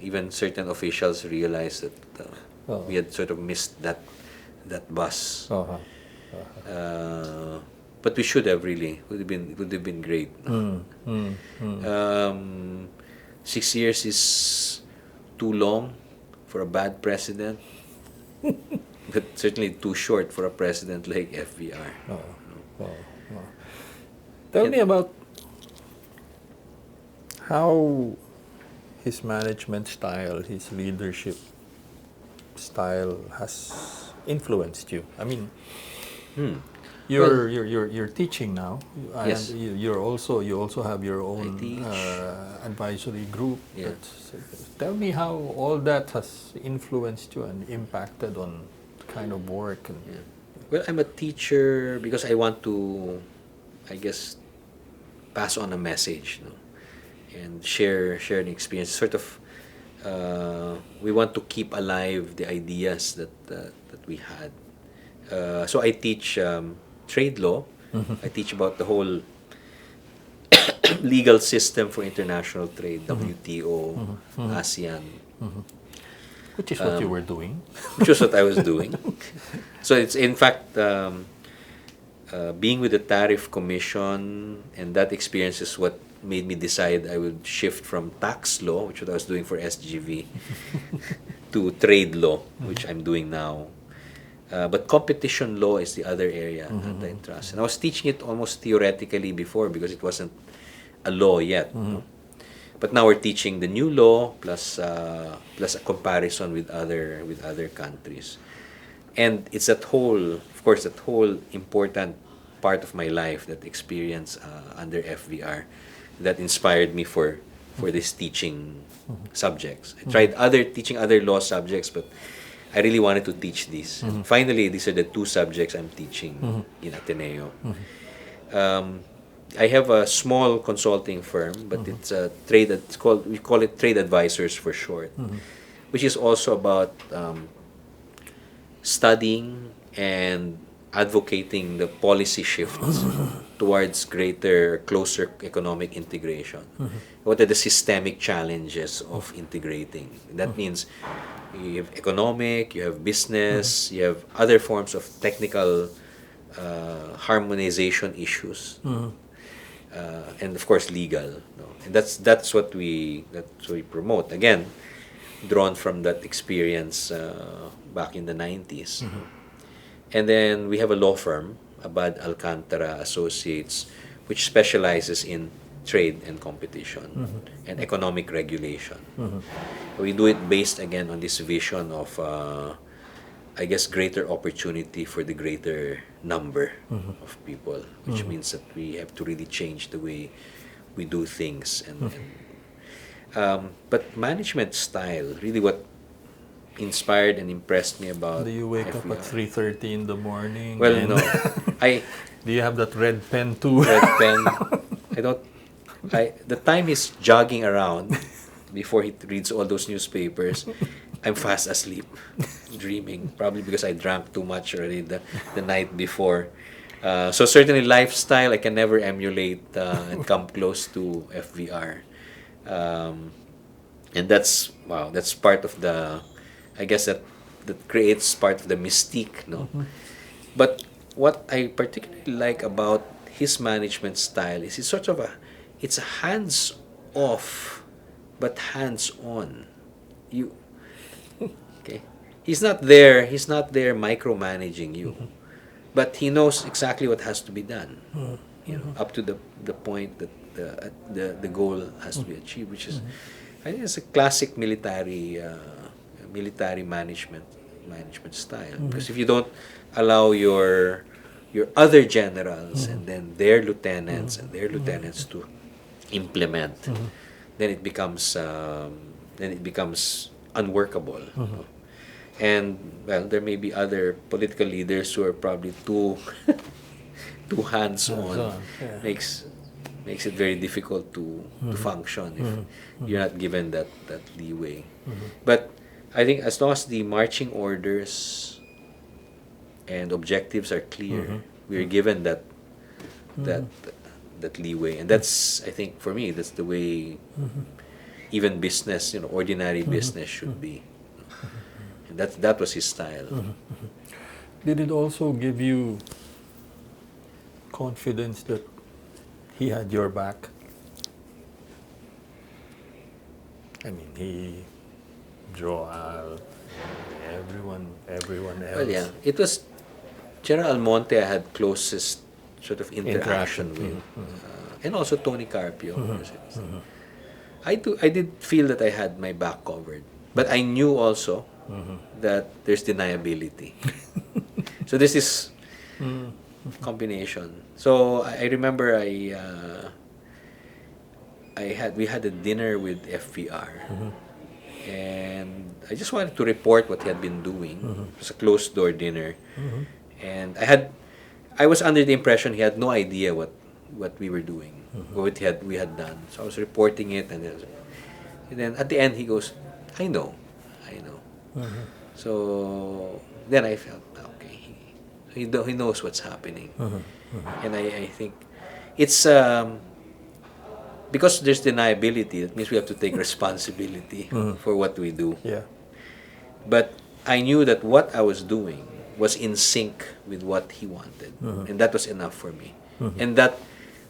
even certain officials realized that we had sort of missed that bus. Uh-huh. But we should have really. Would have been great. 6 years is too long for a bad president, but certainly too short for a president like FVR. Tell me about how his management style, his leadership style has influenced you. I mean, you're teaching now. Yes. You also have your own teach. advisory group. Yeah. Tell me how all that has influenced you and impacted on the kind of work. And, Well, I'm a teacher because I want to, I guess, pass on a message, and share an experience. Sort of we want to keep alive the ideas that we had. So I teach trade law. I teach about the whole legal system for international trade, WTO, ASEAN, Which is what you were doing. which was what I was doing. So it's in fact being with the Tariff Commission, and that experience is what made me decide I would shift from tax law, which is what I was doing for SGV, to trade law, which I'm doing now. But competition law is the other area, antitrust. And I was teaching it almost theoretically before because it wasn't a law yet. No? But now we're teaching the new law plus plus a comparison with other countries. And it's that whole, of course, that whole important part of my life, that experience under FVR, that inspired me for this teaching subjects. I tried teaching other law subjects, but I really wanted to teach these. And finally, these are the two subjects I'm teaching in Ateneo. I have a small consulting firm, but it's a trade. We call it Trade Advisors for short, which is also about studying and advocating the policy shifts towards greater, closer economic integration. What are the systemic challenges of integrating? That means you have economic, you have business, you have other forms of technical harmonization issues, and of course legal. No? And that's what we promote. Again, drawn from that experience back in the 90s. And then we have a law firm, ABAD Alcantara Associates, which specializes in trade and competition and economic regulation. We do it based again on this vision of, I guess, greater opportunity for the greater number of people, which means that we have to really change the way we do things. But management style, really what inspired and impressed me about Do you wake FVR. up at 3:30 in the morning? Well, and no. Do you have that red pen too? Red pen. The time he's jogging around before he reads all those newspapers, I'm fast asleep, dreaming. Probably because I drank too much already the night before. So certainly lifestyle I can never emulate and come close to FVR. And that's part of the, I guess that creates part of the mystique, no? But what I particularly like about his management style is it's a hands off but hands on. Okay? He's not there micromanaging you. But he knows exactly what has to be done. Up to the point that the goal has to be achieved, which is, I think it's a classic military management style. Because if you don't allow your other generals and then their lieutenants to implement, then it becomes unworkable. And well, there may be other political leaders who are probably too hands-on. Makes it very difficult to function if you're not given that leeway. But I think as long as the marching orders and objectives are clear, we are given that leeway, and that's, I think, for me, that's the way even business, ordinary business should be. And that was his style. Did it also give you confidence that he had your back? I mean, he, Joel, everyone else. Well, yeah, it was General Almonte I had closest sort of interaction with, and also Tony Carpio. I did feel that I had my back covered, but I knew also that there's deniability. So there's this combination. So I remember we had a dinner with FVR, and I just wanted to report what he had been doing. It was a closed door dinner, and I was under the impression he had no idea what we were doing, what we had done. So I was reporting it, and then at the end he goes, I know. So then I felt, okay, he knows what's happening. And I think it's because there's deniability. It means we have to take responsibility for what we do. Yeah. But I knew that what I was doing was in sync with what he wanted, and that was enough for me. And that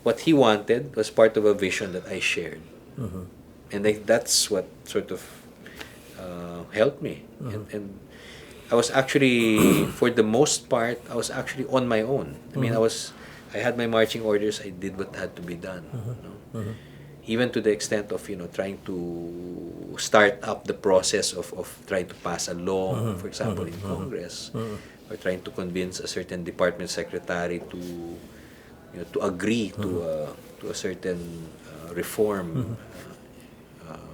what he wanted was part of a vision that I shared, and that's what sort of helped me. And I was actually, for the most part, I was actually on my own. I mean, I had my marching orders. I did what had to be done. You know? Even to the extent of trying to start up the process of trying to pass a law, for example, in Congress, or trying to convince a certain department secretary to agree to a certain reform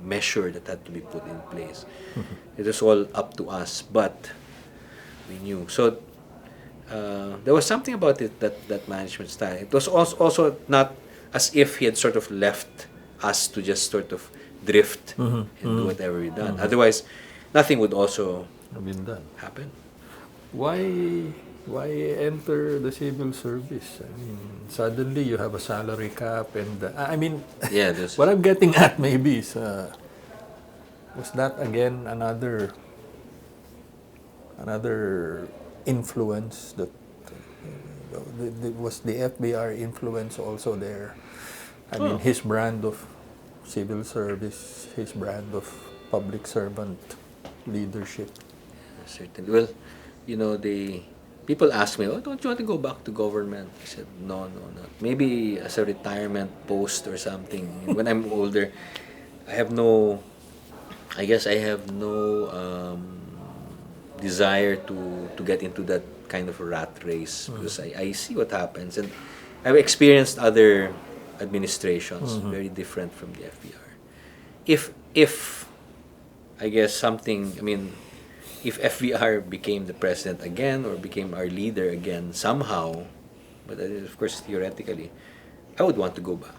measure that had to be put in place. It was all up to us, but we knew. So there was something about it, that management style. It was also not as if he had sort of left us to just sort of drift and do whatever we done. Otherwise, nothing would also Have been done. happen. Why enter the civil service? I mean, suddenly you have a salary cap, and I mean, Yeah, what I'm getting at maybe is, was that again another influence that was the FVR influence also there? I mean, his brand of civil service, his brand of public servant leadership. Certainly. Well, people ask me, "Oh, don't you want to go back to government?" I said, no, not. Maybe as a retirement post or something. When I'm older, I guess I have no desire to get into that kind of a rat race, because I see what happens, and I've experienced other administrations very different from the FVR. If I guess something, I mean, if FVR became the president again or became our leader again somehow, but of course theoretically, I would want to go back.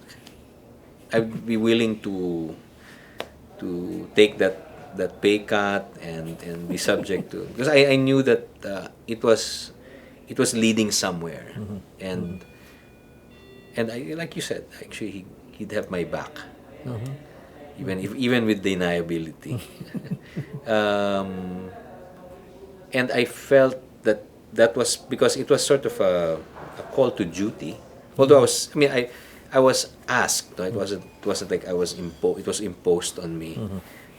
I would be willing to take that pay cut and be subject to, because I knew that it was leading somewhere, and I, like you said, actually he'd have my back, even with deniability. And I felt that was because it was sort of a call to duty. Although I was asked. No, it wasn't like it was imposed on me.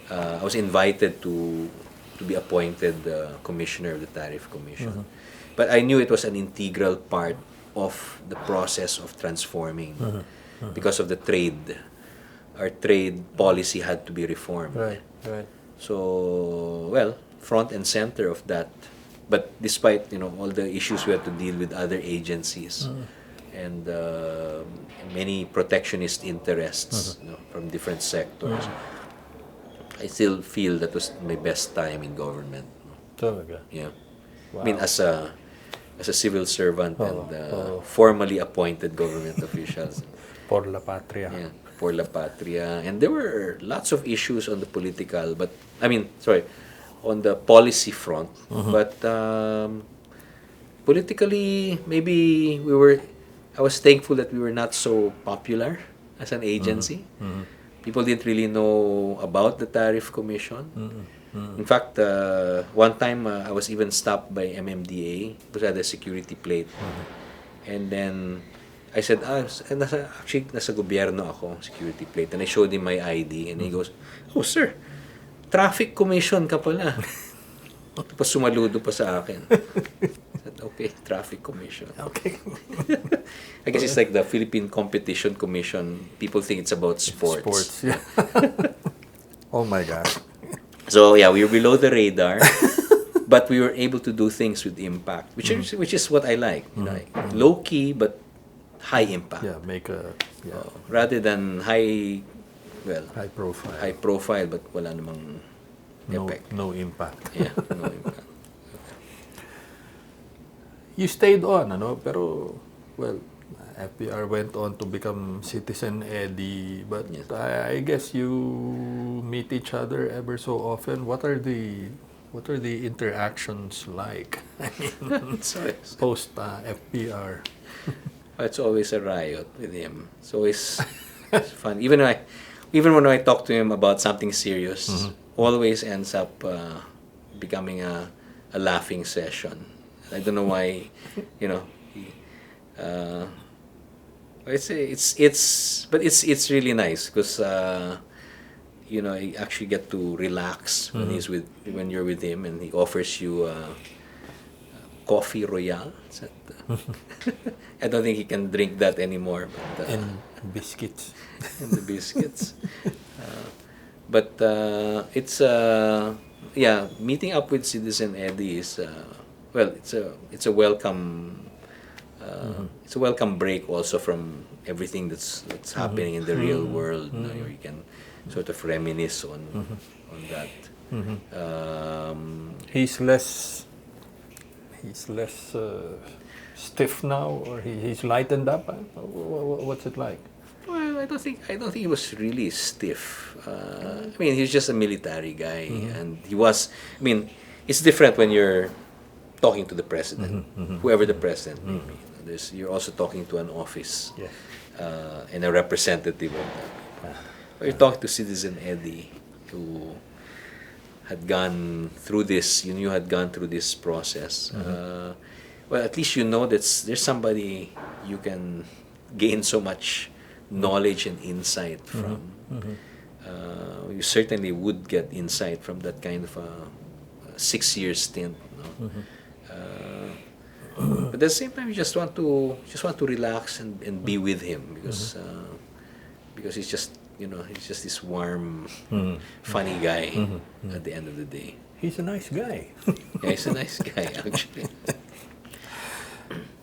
I was invited to be appointed commissioner of the Tariff Commission, but I knew it was an integral part of the process of transforming, because of the trade. Our trade policy had to be reformed. Right. So, well, front and center of that. But despite all the issues we had to deal with other agencies and many protectionist interests from different sectors, I still feel that was my best time in government. Talaga. Yeah. Wow. I mean, as a civil servant and formally appointed government officials. Por la patria. Yeah, por la patria. And there were lots of issues on the political, on the policy front. But politically, maybe I was thankful that we were not so popular as an agency. People didn't really know about the Tariff Commission. In fact, one time I was even stopped by MMDA because I had a security plate. And then I said, nasa gobyerno ako, security plate. And I showed him my ID, and he goes, "Oh, sir, Traffic Commission ka pala." Tapos sumaludo pa sa akin. I said, "Okay, Traffic Commission." Okay. I guess it's like the Philippine Competition Commission. People think it's about sports. Yeah. Oh my gosh. So yeah, we were below the radar, but we were able to do things with impact, which is what I like. Low key but high impact. Yeah, Rather than high profile, but wala namang effect. No impact. Yeah, no impact. You stayed on, pero well, FVR went on to become Citizen Eddie, but Yes. I guess you meet each other ever so often. What are the interactions like? I mean, It's always, post FPR. it's always a riot with him. It's always it's fun. Even when I talk to him about something serious, always ends up becoming a laughing session. I don't know why, you know. Uh, it's really nice because you actually get to relax when you're with him, and he offers you coffee royale. I don't think he can drink that anymore, but And biscuits. and the biscuits. But meeting up with Citizen Eddie is it's a welcome. It's a welcome break also from everything that's happening in the real world. You can sort of reminisce on that. He's less. He's less stiff now, or he's lightened up. What's it like? Well, I don't think he was really stiff. I mean, he's just a military guy, and he was. I mean, it's different when you're talking to the president, whoever the president may be. You're also talking to an office Yes. and a representative of that people. But you're talking to Citizen Eddie, who had gone through this. You had gone through this process. Well, at least you know that there's somebody you can gain so much knowledge and insight from. You certainly would get insight from that kind of a 6-year stint. No? But at the same time, you just want to relax and be with him because he's just this warm, funny guy at the end of the day. He's a nice guy. Yeah, he's a nice guy actually.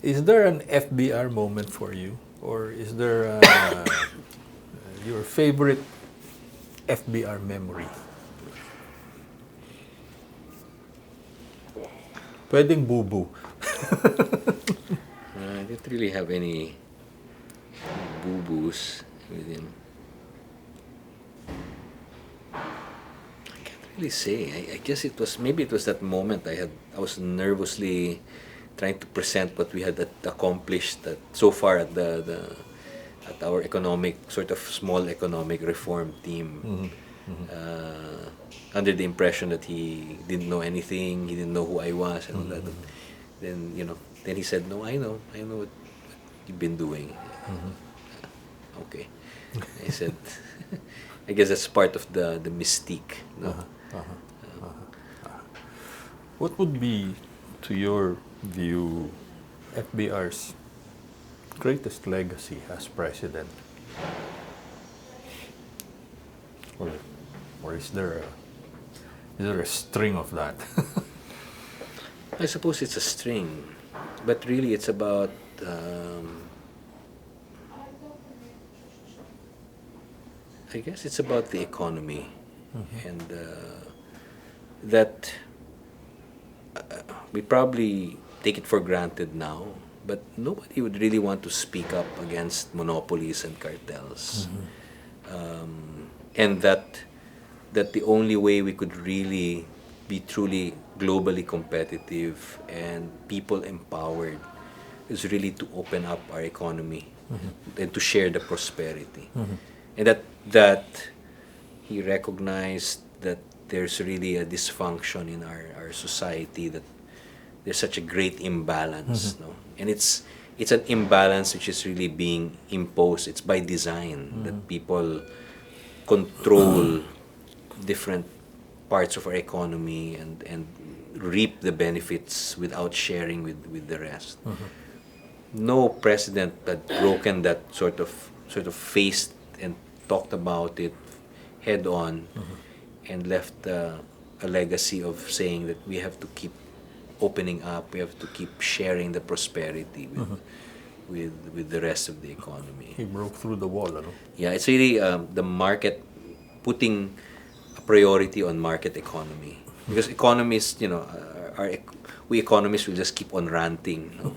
Is there an FBR moment for you, or is there your favorite FBR memory? Pwedeng bubu. I don't really have any boo-boos with him. I can't really say. I guess it was that moment I was nervously trying to present what we had accomplished so far at at our sort of small economic reform team. Under the impression that he didn't know anything, he didn't know who I was, and all that. Then he said, "No, I know what you've been doing." Okay, I said, "I guess that's part of the mystique." No? What would be, to your view, FBR's greatest legacy as president? Or is there a string of that? I suppose it's a string, but really it's about I guess it's about the economy, and that we probably take it for granted now, but nobody would really want to speak up against monopolies and cartels, and that the only way we could really be truly globally competitive and people empowered is really to open up our economy and to share the prosperity. And that he recognized that there's really a dysfunction in our society, that there's such a great imbalance, no? And it's an imbalance which is really being imposed. It's by design that people control different parts of our economy and reap the benefits without sharing with the rest. No president had broken that sort of faced and talked about it head on, and left a legacy of saying that we have to keep opening up, we have to keep sharing the prosperity with the rest of the economy. He broke through the wall, ano? Yeah, it's really the market, putting a priority on market economy, because economists, we economists will just keep on ranting, no?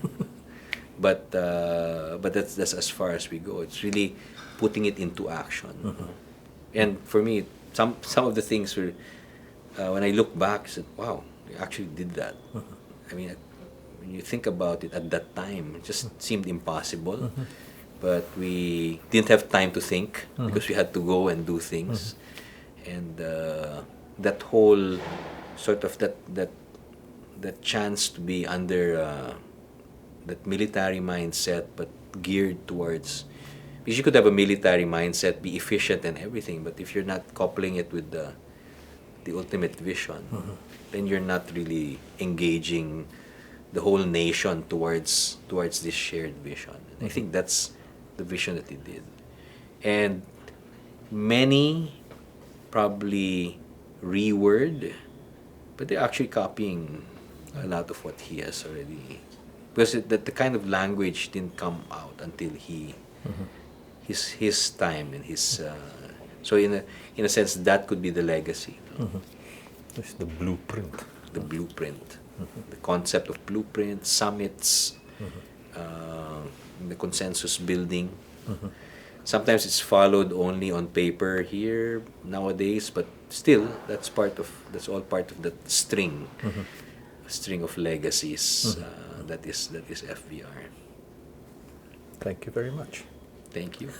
but that's as far as we go. It's really putting it into action. And for me, some of the things were, when I look back, I said, wow, we actually did that. I mean, when you think about it at that time, it just seemed impossible. But we didn't have time to think because we had to go and do things. And that whole sort of that chance to be under that military mindset, but geared towards, because you could have a military mindset, be efficient and everything, but if you're not coupling it with the ultimate vision, then you're not really engaging the whole nation towards this shared vision. And I think that's the vision that he did. And many probably reword, but they're actually copying a lot of what he has already, because the kind of language didn't come out until his time and his so in a sense that could be the legacy. It's the blueprint. The blueprint, the concept of blueprint, summits, the consensus building. Sometimes it's followed only on paper here nowadays, but still that's all part of that string of legacies that is FVR. Thank you very much. Thank you.